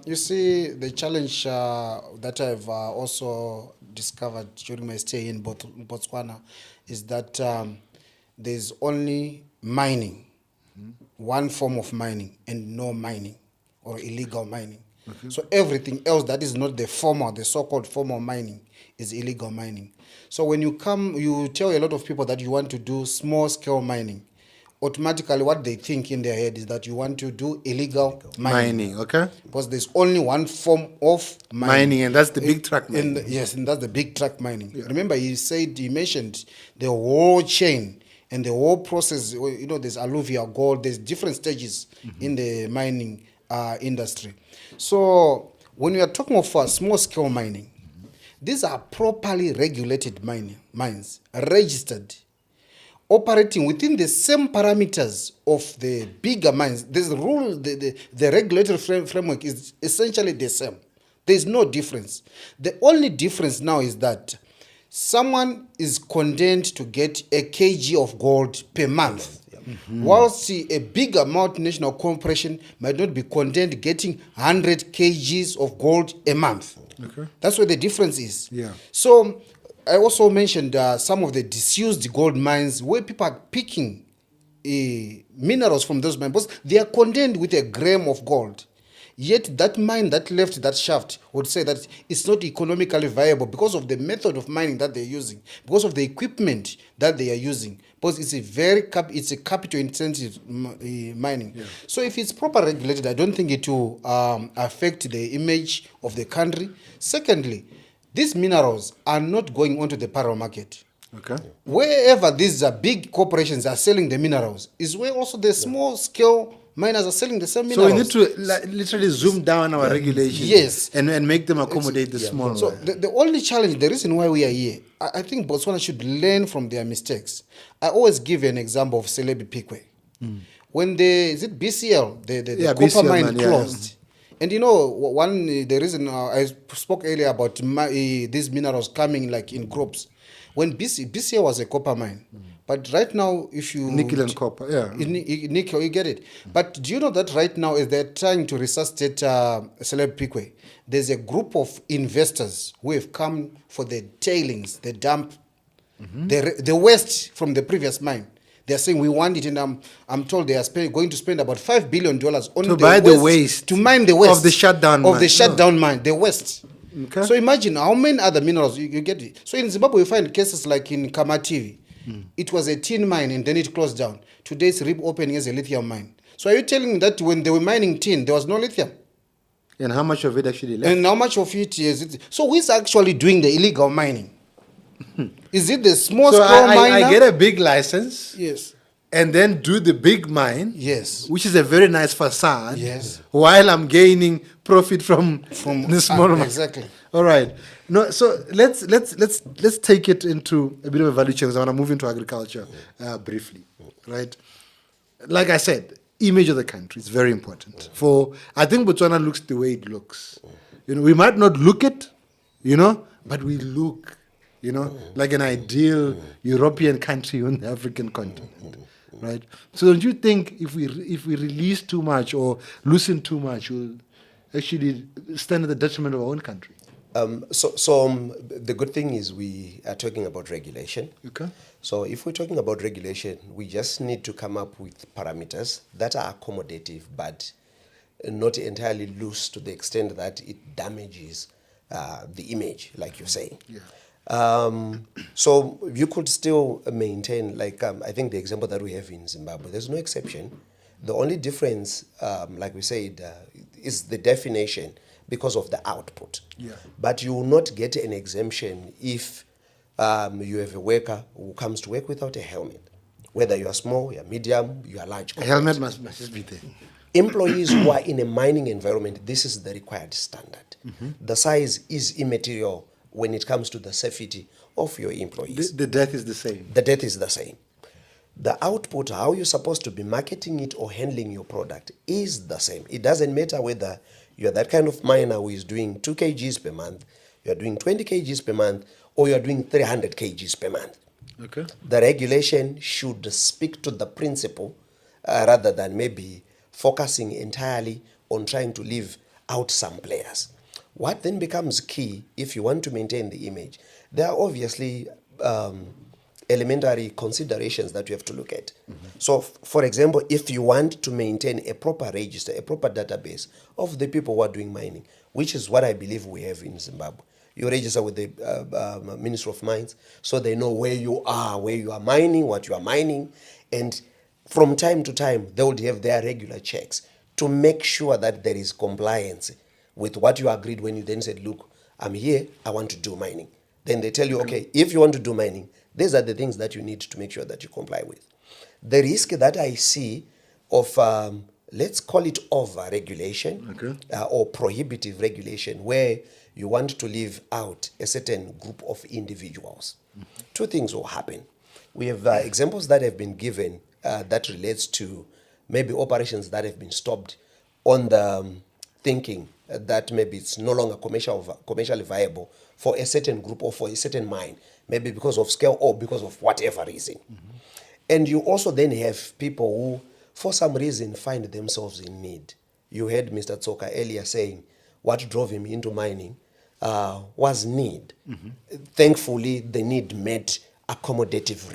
You see, the challenge that I've also discovered during my stay in Botswana is that there's only mining, one form of mining, and no mining or illegal mining. Okay. So everything else that is not the so-called formal mining is illegal mining. So when you tell a lot of people that you want to do small-scale mining, automatically what they think in their head is that you want to do illegal mining. Okay. Because there's only one form of mining. And that's the big truck mining. Yes, and that's the big truck mining. Yeah. Remember, he mentioned the whole chain, and the whole process, there's alluvial gold, there's different stages in the mining industry. So when we are talking of small scale mining, these are properly regulated mines, registered, operating within the same parameters of the bigger mines. There's a rule, the regulatory framework is essentially the same. There's no difference. The only difference now is that someone is condemned to get a kg of gold per month, whilst a bigger multinational corporation might not be condemned getting 100 kgs of gold a month. Okay. That's where the difference is. Yeah. So I also mentioned some of the disused gold mines where people are picking minerals from those mines, because they are condemned with a gram of gold. Yet that mine that left that shaft would say that it's not economically viable because of the method of mining that they're using, because of the equipment that they are using, because it's a capital intensive mining. Yeah. So if it's properly regulated, I don't think it will affect the image of the country. Secondly, these minerals are not going onto the parallel market. Okay. Wherever these big corporations are selling the minerals is where also the small scale miners are selling the same minerals. So we need to literally zoom down our regulations, yes, and make them accommodate the small. So the only challenge, the reason why we are here, I think Botswana should learn from their mistakes. I always give an example of Celebi Pikwe. When is it BCL, the copper BCL mine closed. And the reason I spoke earlier about these minerals coming like in groups. When BCL was a copper mine, but right now, if you... Nickel and copper, yeah. Nickel, you get it. But do you know that right now, as they're trying to resuscitate Celebi Pikwe, there's a group of investors who have come for the tailings, the dump, the waste from the previous mine. They're saying we want it, and I'm told they are going to spend about $5 billion on to buy the waste, to mine the waste of the shutdown mine, the waste. Okay. So imagine how many other minerals you get it. So in Zimbabwe, you find cases like in Kamativi. It was a tin mine and then it closed down. Today it's reopening as a lithium mine. So are you telling me that when they were mining tin, there was no lithium? And how much of it actually left? And how much of it is it? So who is actually doing the illegal mining? Is it the small scale miner? I get a big license. Yes. And then do the big mine. Yes. Which is a very nice facade. Yes. While I'm gaining profit from the small mine. Exactly. All right. No, so let's take it into a bit of a value chain, because I want to move into agriculture briefly. Right? Like I said, image of the country is very important. I think Botswana looks the way it looks. We might not look it, but we look, like an ideal European country on the African continent. Right? So don't you think if we release too much or loosen too much, we'll actually stand at the detriment of our own country? The good thing is we are talking about regulation. Okay. So if we're talking about regulation, we just need to come up with parameters that are accommodative but not entirely loose to the extent that it damages the image, like you're saying. Yeah. So you could still maintain, I think the example that we have in Zimbabwe, there's no exception. The only difference, like we said, is the definition because of the output. Yeah. But you will not get an exemption if you have a worker who comes to work without a helmet. Whether you are small, you are medium, you are large. A helmet must just be there. Employees who are in a mining environment, this is the required standard. The size is immaterial when it comes to the safety of your employees. The death is the same. The death is the same. The output, how you're supposed to be marketing it or handling your product is the same. It doesn't matter whether you're that kind of miner who is doing 2 kgs per month, you're doing 20 kgs per month, or you're doing 300 kgs per month. Okay. The regulation should speak to the principle rather than maybe focusing entirely on trying to leave out some players. What then becomes key if you want to maintain the image? There are obviously elementary considerations that you have to look at. So, for example, if you want to maintain a proper register, a proper database of the people who are doing mining, which is what I believe we have in Zimbabwe, you register with the Ministry of Mines so they know where you are mining, what you are mining, and from time to time they would have their regular checks to make sure that there is compliance with what you agreed when you then said, look, I'm here, I want to do mining. Then they tell you, okay, if you want to do mining, these are the things that you need to make sure that you comply with. The risk that I see of, let's call it over-regulation or prohibitive regulation, where you want to leave out a certain group of individuals. Two things will happen. We have examples that have been given that relates to maybe operations that have been stopped on the thinking that maybe it's no longer commercially viable for a certain group or for a certain mine, maybe because of scale or because of whatever reason. And you also then have people who, for some reason, find themselves in need. You heard Mr. Tsoka earlier saying what drove him into mining was need. Thankfully, the need met accommodative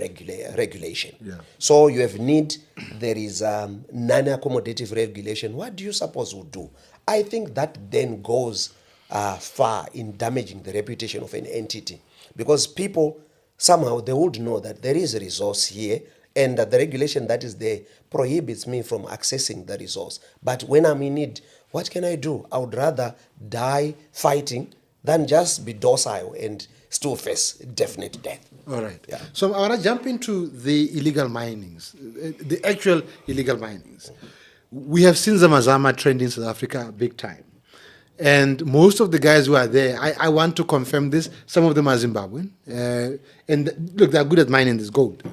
regulation. So you have need, there is non-accommodative regulation. What do you suppose would do? I think that then goes far in damaging the reputation of an entity, because people somehow they would know that there is a resource here and that the regulation that is there prohibits me from accessing the resource. But when I'm in need, what can I do? I would rather die fighting than just be docile and still face definite death. All right. Yeah. So I want to jump into the illegal minings, the actual illegal minings. We have seen Zamazama trend in South Africa big time. And most of the guys who are there, I want to confirm this, some of them are Zimbabwean. And look, they're good at mining this gold.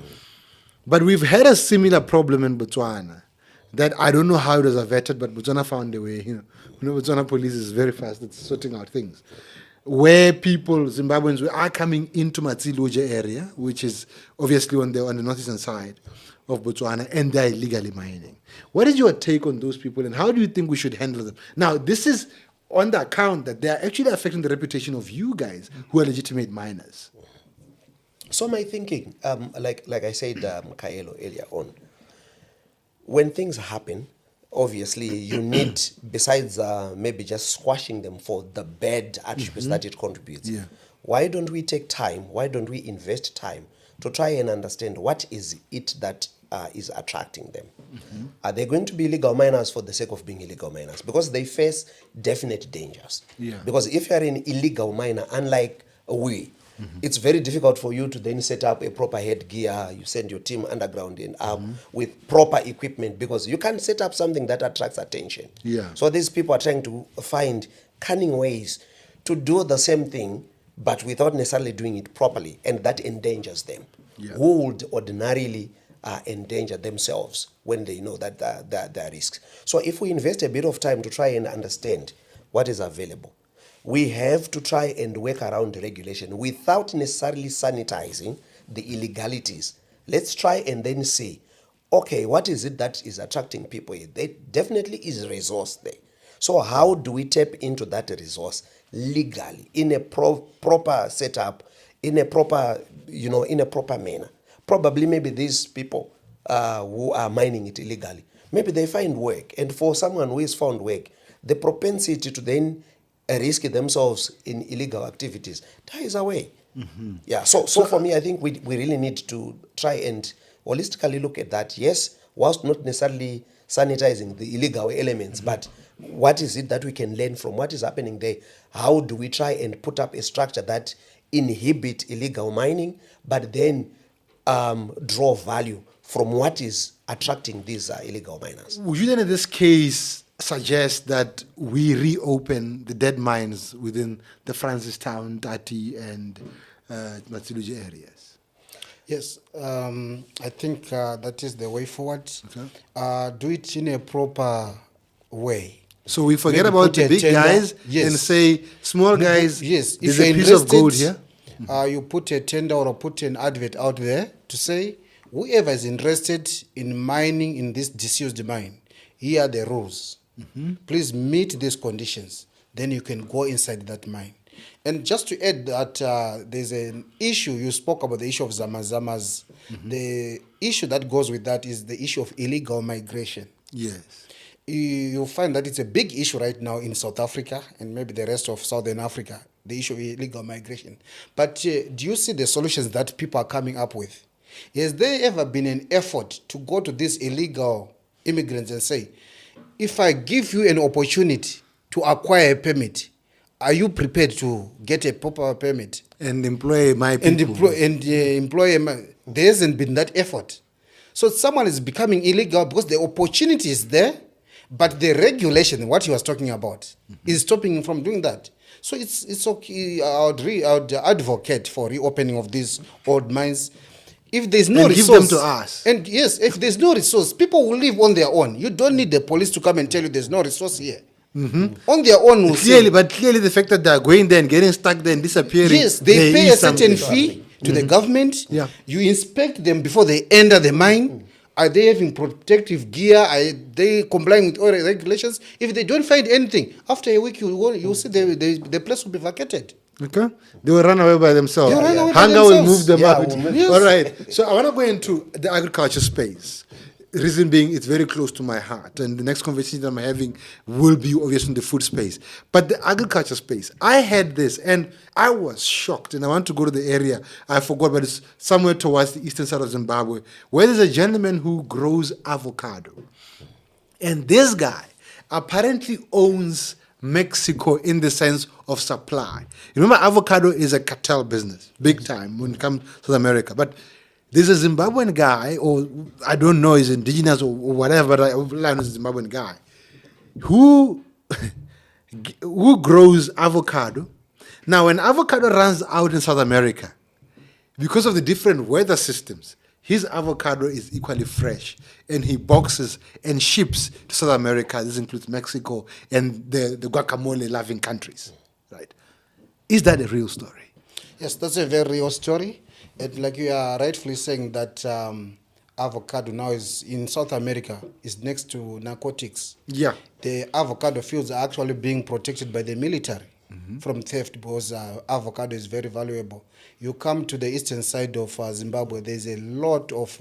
But we've had a similar problem in Botswana that I don't know how it was averted, but Botswana found a way. You know, Botswana police is very fast at sorting out things. Where people, Zimbabweans, are coming into Matsiluja area, which is obviously on the northeastern side of Botswana, and they're illegally mining. What is your take on those people, and how do you think we should handle them? Now, this is on the account that they are actually affecting the reputation of you guys who are legitimate miners. So my thinking, like I said, Kaelo earlier on, when things happen, obviously you need, besides maybe just squashing them for the bad attributes that it contributes, why don't we take time, why don't we invest time to try and understand what is it that is attracting them? Are they going to be illegal miners for the sake of being illegal miners? Because they face definite dangers. Because if you are an illegal miner, unlike we, it's very difficult for you to then set up a proper headgear. You send your team underground and up with proper equipment, because you can't set up something that attracts attention. So these people are trying to find cunning ways to do the same thing, but without necessarily doing it properly, and that endangers them. Who would ordinarily endanger themselves when they know that there are risks. So if we invest a bit of time to try and understand what is available, we have to try and work around regulation without necessarily sanitizing the illegalities. Let's try and then say, okay, what is it that is attracting people here? There definitely is a resource there. So how do we tap into that resource legally, in a proper setup, in a proper, in a proper manner? Probably maybe these people who are mining it illegally, maybe they find work. And for someone who has found work, the propensity to then risk themselves in illegal activities dies away. So for me, I think we really need to try and holistically look at that. Yes, whilst not necessarily sanitizing the illegal elements, but what is it that we can learn from what is happening there? How do we try and put up a structure that inhibit illegal mining, but then draw value from what is attracting these illegal miners? Would you then in this case suggest that we reopen the dead mines within the Francistown, Tati and Matsiluja areas? Yes, I think that is the way forward. Do it in a proper way. So we forget Maybe about put the a big tender, guys yes. and say, small guys, Yes, there's if a you're piece of gold interested, here. you put a tender or put an advert out there to say, whoever is interested in mining in this disused mine, here are the rules. Please meet these conditions. Then you can go inside that mine. And just to add that there's an issue, you spoke about the issue of Zamazamas. The issue that goes with that is the issue of illegal migration. Yes. You'll find that it's a big issue right now in South Africa and maybe the rest of Southern Africa, the issue of illegal migration. But do you see the solutions that people are coming up with? Has there ever been an effort to go to these illegal immigrants and say, if I give you an opportunity to acquire a permit, are you prepared to get a proper permit? And employ my people. and employ there hasn't been that effort. So someone is becoming illegal because the opportunity is there, but the regulation, what he was talking about, is stopping him from doing that. So it's okay. I would advocate for reopening of these old mines. If there's no And resource, give them to us. And yes, if there's no resource, people will live on their own. You don't need the police to come and tell you there's no resource here. On their own, will Clearly, say, but clearly the fact that they're going there and getting stuck there and disappearing. yes, they there pay is a certain something. fee to the government. Yeah. You inspect them before they enter the mine. Are they having protective gear? Are they complying with all the regulations? If they don't find anything, after a week you'll see the place will be vacated. Okay, they will run away by themselves. They will run away by Hunger will themselves. move them Yeah, out. will move- Yes. All right. So I want to go into the agriculture space. Reason being, it's very close to my heart, and the next conversation I'm having will be obviously in the food space. But the agriculture space, I had this, and I was shocked. And I want to go to the area I forgot, but it's somewhere towards the eastern side of Zimbabwe, where there's a gentleman who grows avocado, and this guy apparently owns Mexico in the sense of supply. You remember, avocado is a cartel business, big time when it comes to South America. But there's a Zimbabwean guy, or I don't know, he's indigenous or whatever, but I learned he's a Zimbabwean guy, who grows avocado. Now, when avocado runs out in South America, because of the different weather systems, his avocado is equally fresh, and he boxes and ships to South America. This includes Mexico and the guacamole-loving countries, right? Is that a real story? Yes, that's a very real story. And like you are rightfully saying that avocado now is in South America is next to narcotics. Yeah. The avocado fields are actually being protected by the military from theft because avocado is very valuable. You come to the eastern side of Zimbabwe, there's a lot of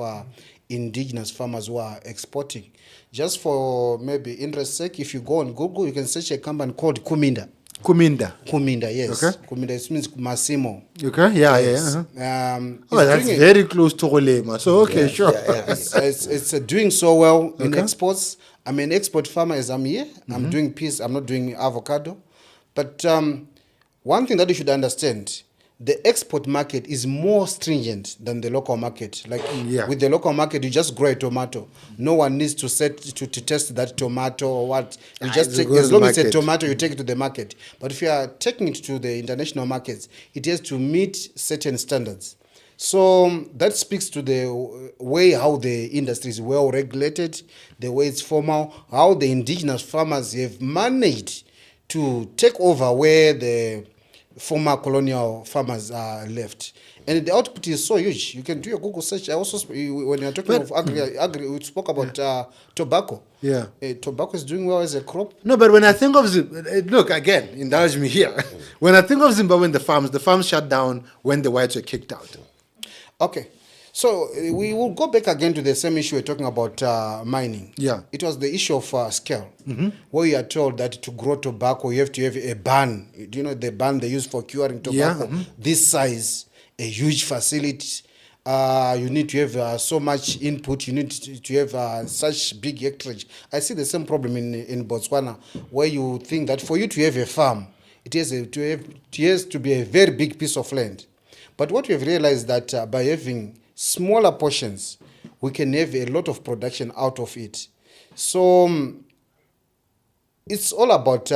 indigenous farmers who are exporting. Just for maybe interest sake, if you go on Google, you can search a company called Kuminda. Kuminda, yes. Okay. Kuminda, it means Massimo. Okay, yeah, Yes. yeah. It's Oh, that's doing very close to Rolema. So, okay, sure. it's doing so well in Okay. exports. I'm an export farmer as I'm here. I'm doing peas. I'm not doing avocado. But one thing that you should understand, the export market is more stringent than the local market. Like Yeah. with the local market, you just grow a tomato. No one needs to test that tomato or what. You just you take, go to as the long as it's a market. tomato, you take it to the market. But if you are taking it to the international markets, it has to meet certain standards. So that speaks to the way how the industry is well regulated, the way it's formal, how the indigenous farmers have managed to take over where the former colonial farmers are left. And the output is so huge. You can do a Google search. I also, when you're talking of agri, we spoke about tobacco. Yeah. Tobacco is doing well as a crop. No, but when I think of look again, indulge me here. When I think of Zimbabwe and the farms shut down when the whites were kicked out. Okay. So we will go back again to the same issue we're talking about mining. Yeah. It was the issue of scale, where you are told that to grow tobacco, you have to have a barn. Do you know the barn they use for curing tobacco? Yeah, This size, a huge facility. You need to have so much input. You need to have such big hectarage. I see the same problem in Botswana, where you think that for you to have a farm, it has to be a very big piece of land. But what we have realized that by having smaller portions, we can have a lot of production out of it. So it's all about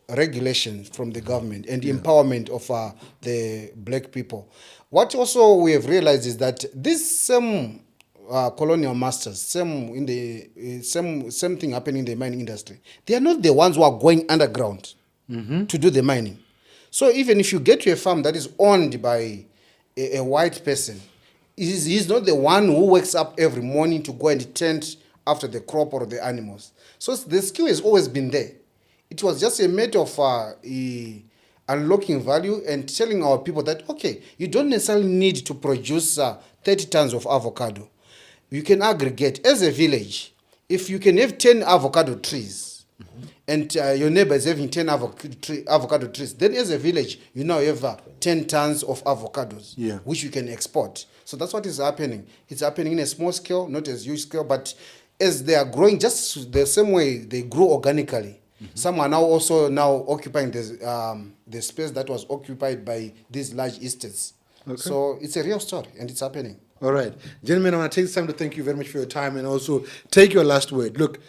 regulation from the government and empowerment of the black people. What also we have realized is that this same colonial masters, same thing happening in the mining industry, they are not the ones who are going underground to do the mining. So even if you get to a farm that is owned by a white person, he's not the one who wakes up every morning to go and tend after the crop or the animals. So the skill has always been there. It was just a matter of unlocking value and telling our people that, okay, you don't necessarily need to produce 30 tons of avocado. You can aggregate as a village. If you can have 10 avocado trees, and your neighbor is having 10 avocado trees, then as a village, you now have 10 tons of avocados, which you can export. So that's what is happening. It's happening in a small scale, not as huge scale, but as they are growing, just the same way they grow organically, Some are now also now occupying the space that was occupied by these large estates. Okay. So it's a real story, and it's happening. All right. Gentlemen, I want to take this time to thank you very much for your time and also take your last word. Look,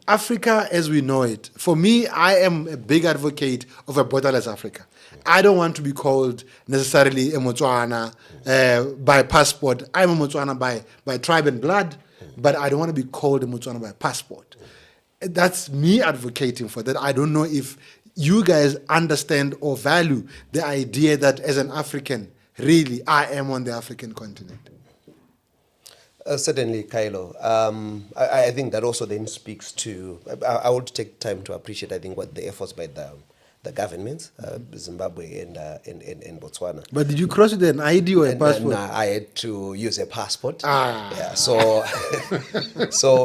Africa as we know it, for me, I am a big advocate of a borderless Africa. I don't want to be called necessarily a Motswana by passport. I'm a Motswana by tribe and blood, but I don't want to be called a Motswana by passport. That's me advocating for that. I don't know if you guys understand or value the idea that as an African, really, I am on the African continent. Certainly, Kaelo. I think that also then speaks to, I would take time to appreciate, I think, what the efforts by the governments, Zimbabwe and Botswana. But did you cross with an ID or a passport? I had to use a passport. Ah. So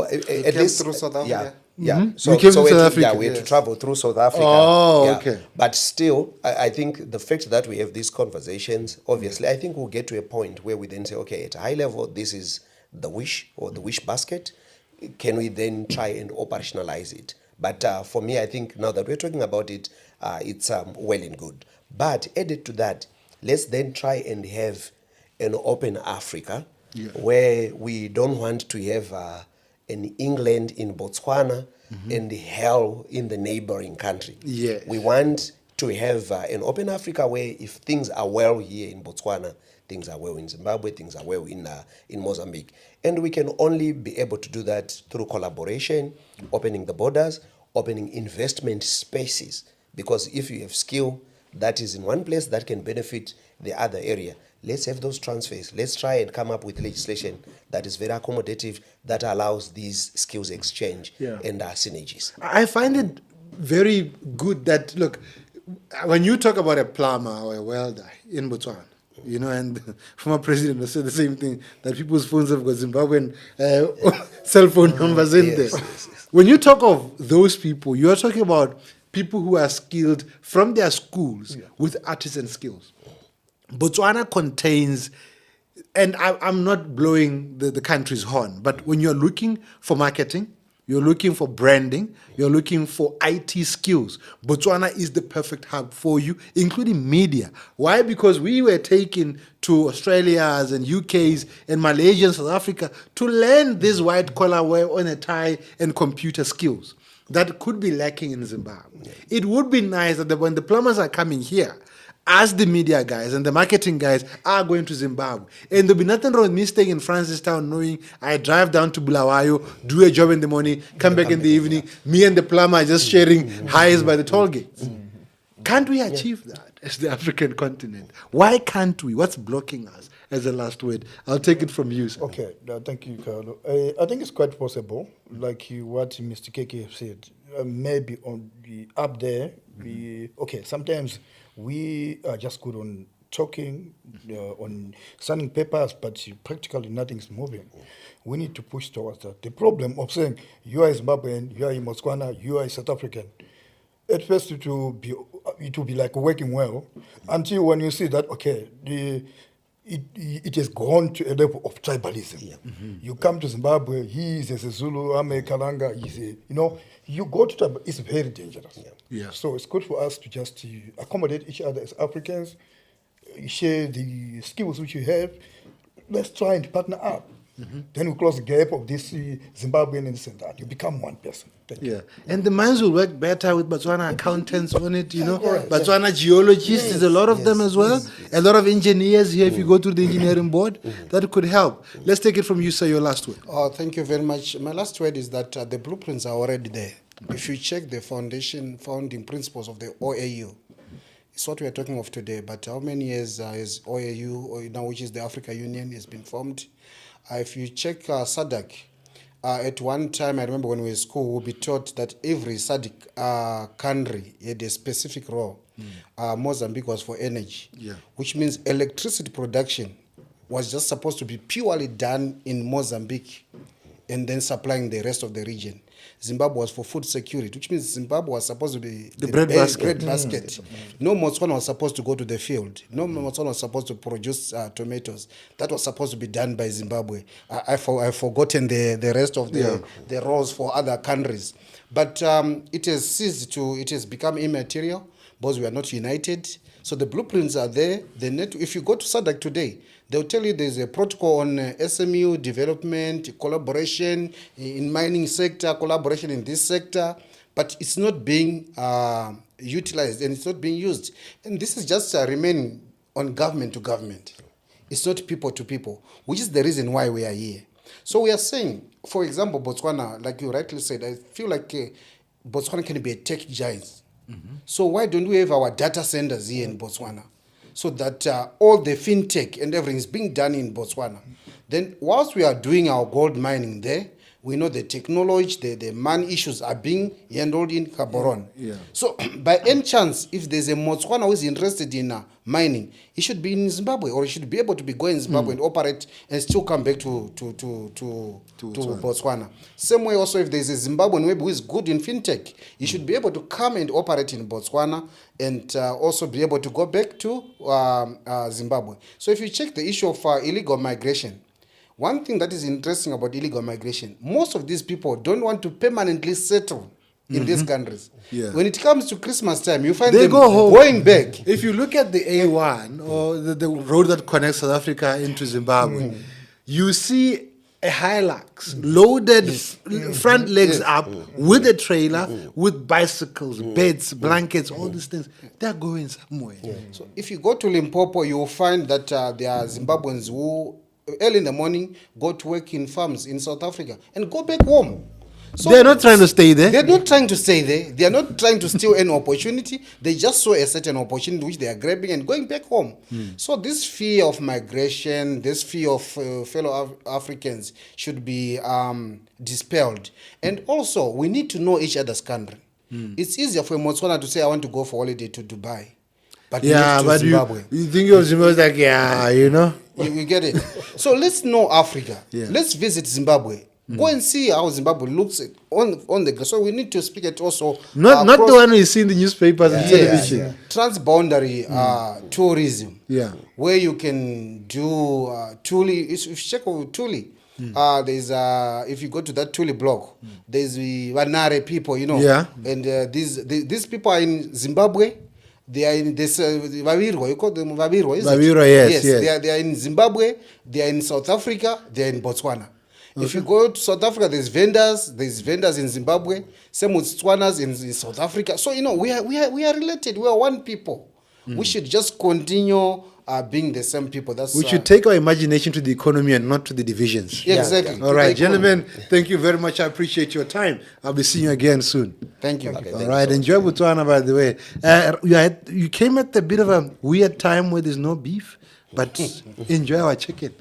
at least through South Africa? Yeah. Mm-hmm. So, You came to we South had Africa, we had to yes. travel through South Africa. Oh, Yeah. okay. But still, I think the fact that we have these conversations, obviously, I think we'll get to a point where we then say, okay, at a high level, this is the wish or the wish basket. Can we then try and operationalize it? But for me, I think now that we're talking about it, it's well and good. But added to that, let's then try and have an open Africa where we don't want to have an England in Botswana and hell in the neighboring country. Yes. We want to have an open Africa where if things are well here in Botswana, things are well in Zimbabwe, things are well in Mozambique. And we can only be able to do that through collaboration, opening the borders, opening investment spaces. Because if you have skill that is in one place that can benefit the other area, let's have those transfers. Let's try and come up with legislation that is very accommodative, that allows these skills exchange and synergies. I find it very good that, look, when you talk about a plumber or a welder in Botswana, you know, and former president will say the same thing, that people's phones have got Zimbabwean cell phone numbers in there. Yes. When you talk of those people, you are talking about people who are skilled from their schools with artisan skills. Botswana contains, and I'm not blowing the country's horn, but when you're looking for marketing, you're looking for branding, you're looking for IT skills, Botswana is the perfect hub for you, including media. Why? Because we were taken to Australia's and UK's and Malaysia and South Africa to learn this white-collar wear on a tie and computer skills that could be lacking in Zimbabwe. It would be nice that when the plumbers are coming here, as the media guys and the marketing guys are going to Zimbabwe. And there'll be nothing wrong with me staying in Francistown knowing I drive down to Bulawayo, do a job in the morning, come back in the evening, me and the plumber are just sharing highs by the toll gates. Can't we achieve that as the African continent? Why can't we? What's blocking us? As a last word, I'll take it from you, sir. Okay, thank you, Kaelo. I think it's quite possible, like what Mr. Keke said. Maybe on the up there, sometimes we are just good on talking, on signing papers, but practically nothing's moving. We need to push towards that. The problem of saying you are Zimbabwean, you are in Botswana, you are South African, at first it will be like working well until when you see that, okay, it has gone to a level of tribalism. Yeah. You come to Zimbabwe, he is a Zulu, I'm a Kalanga, he's a, you go to tribal, it's very dangerous. Yeah. So it's good for us to just accommodate each other as Africans, share the skills which you have. Let's try and partner up. Then we close the gap of this Zimbabwean and this and that. You become one person. Thank you. Yeah, and the minds will work better with Botswana accountants on it, Botswana geologists, there's a lot of them as well. A lot of engineers here, if you go through the engineering board, that could help. Let's take it from you, sir, your last word. Oh, thank you very much. My last word is that the blueprints are already there. If you check the founding principles of the OAU, it's what we are talking of today, but how many years has OAU, or now which is the Africa Union, has been formed? If you check SADC, at one time, I remember when we were in school, we'll be taught that every SADC country had a specific role. Mozambique was for energy, which means electricity production was just supposed to be purely done in Mozambique and then supplying the rest of the region. Zimbabwe was for food security, which means Zimbabwe was supposed to be The bread basket. bread basket. No Botswana was supposed to go to the field. No Botswana was supposed to produce tomatoes. That was supposed to be done by Zimbabwe. I've forgotten the rest of the roles for other countries. But it has become immaterial because we are not united. So the blueprints are there. If you go to SADC today, they'll tell you there's a protocol on SMU development, collaboration in mining sector, collaboration in this sector, but it's not being utilized and it's not being used. And this is just remaining on government to government. It's not people to people, which is the reason why we are here. So we are saying, for example, Botswana, like you rightly said, I feel like Botswana can be a tech giant. So why don't we have our data centers here in Botswana? So that all the fintech and everything is being done in Botswana. Then whilst we are doing our gold mining there, we know the technology, the money issues are being handled in Gaborone. Yeah. So by any chance, if there's a Botswana who is interested in mining, he should be in Zimbabwe, or he should be able to be going in Zimbabwe and operate and still come back to Botswana. Same way also, if there's a Zimbabwean maybe who is good in fintech, he should be able to come and operate in Botswana and also be able to go back to Zimbabwe. So if you check the issue of illegal migration, one thing that is interesting about illegal migration, most of these people don't want to permanently settle in these countries. Yeah. When it comes to Christmas time, you find They them go home. going back. If you look at the A1 or the road that connects South Africa into Zimbabwe, you see a Hilux loaded front legs up with a trailer, with bicycles, beds, blankets, all these things. They're going somewhere. So if you go to Limpopo, you will find that there are Zimbabweans who early in the morning go to work in farms in South Africa and go back home. So They're not trying to stay there. They're not trying to stay there. They are not trying to steal any opportunity. They just saw a certain opportunity which they are grabbing and going back home. So this fear of migration, this fear of fellow Africans should be dispelled. And also, we need to know each other's country. It's easier for a Botswana to say, I want to go for holiday to Dubai. But Yeah, live to but Zimbabwe. you think of Zimbabwe like, yeah, you know. You get it? So let's know Africa. Yeah. Let's visit Zimbabwe. Go and see how Zimbabwe looks on the ground. So we need to speak it also. Not the one you see in the newspapers and television. Transboundary tourism. Yeah. Where you can do Tuli. If you check out Tuli, there's if you go to that Tuli block, there's the Vanare people, you know. Yeah. And these people are in Zimbabwe. They are in this Vavirwa. You call them Vavirwa, is it? Vavirwa, yes. They are in Zimbabwe. They are in South Africa. They are in Botswana. Okay. If you go to South Africa, there's vendors in Zimbabwe. Same with Tswanas in South Africa. So you know we are related. We are one people. We should just continue being the same people. We should take our imagination to the economy and not to the divisions. Yeah, exactly. All right, gentlemen, thank you very much. I appreciate your time. I'll be seeing you again soon. Thank you. Okay, All right, enjoy Botswana, by the way. You came at a bit of a weird time where there's no beef, but enjoy our chicken.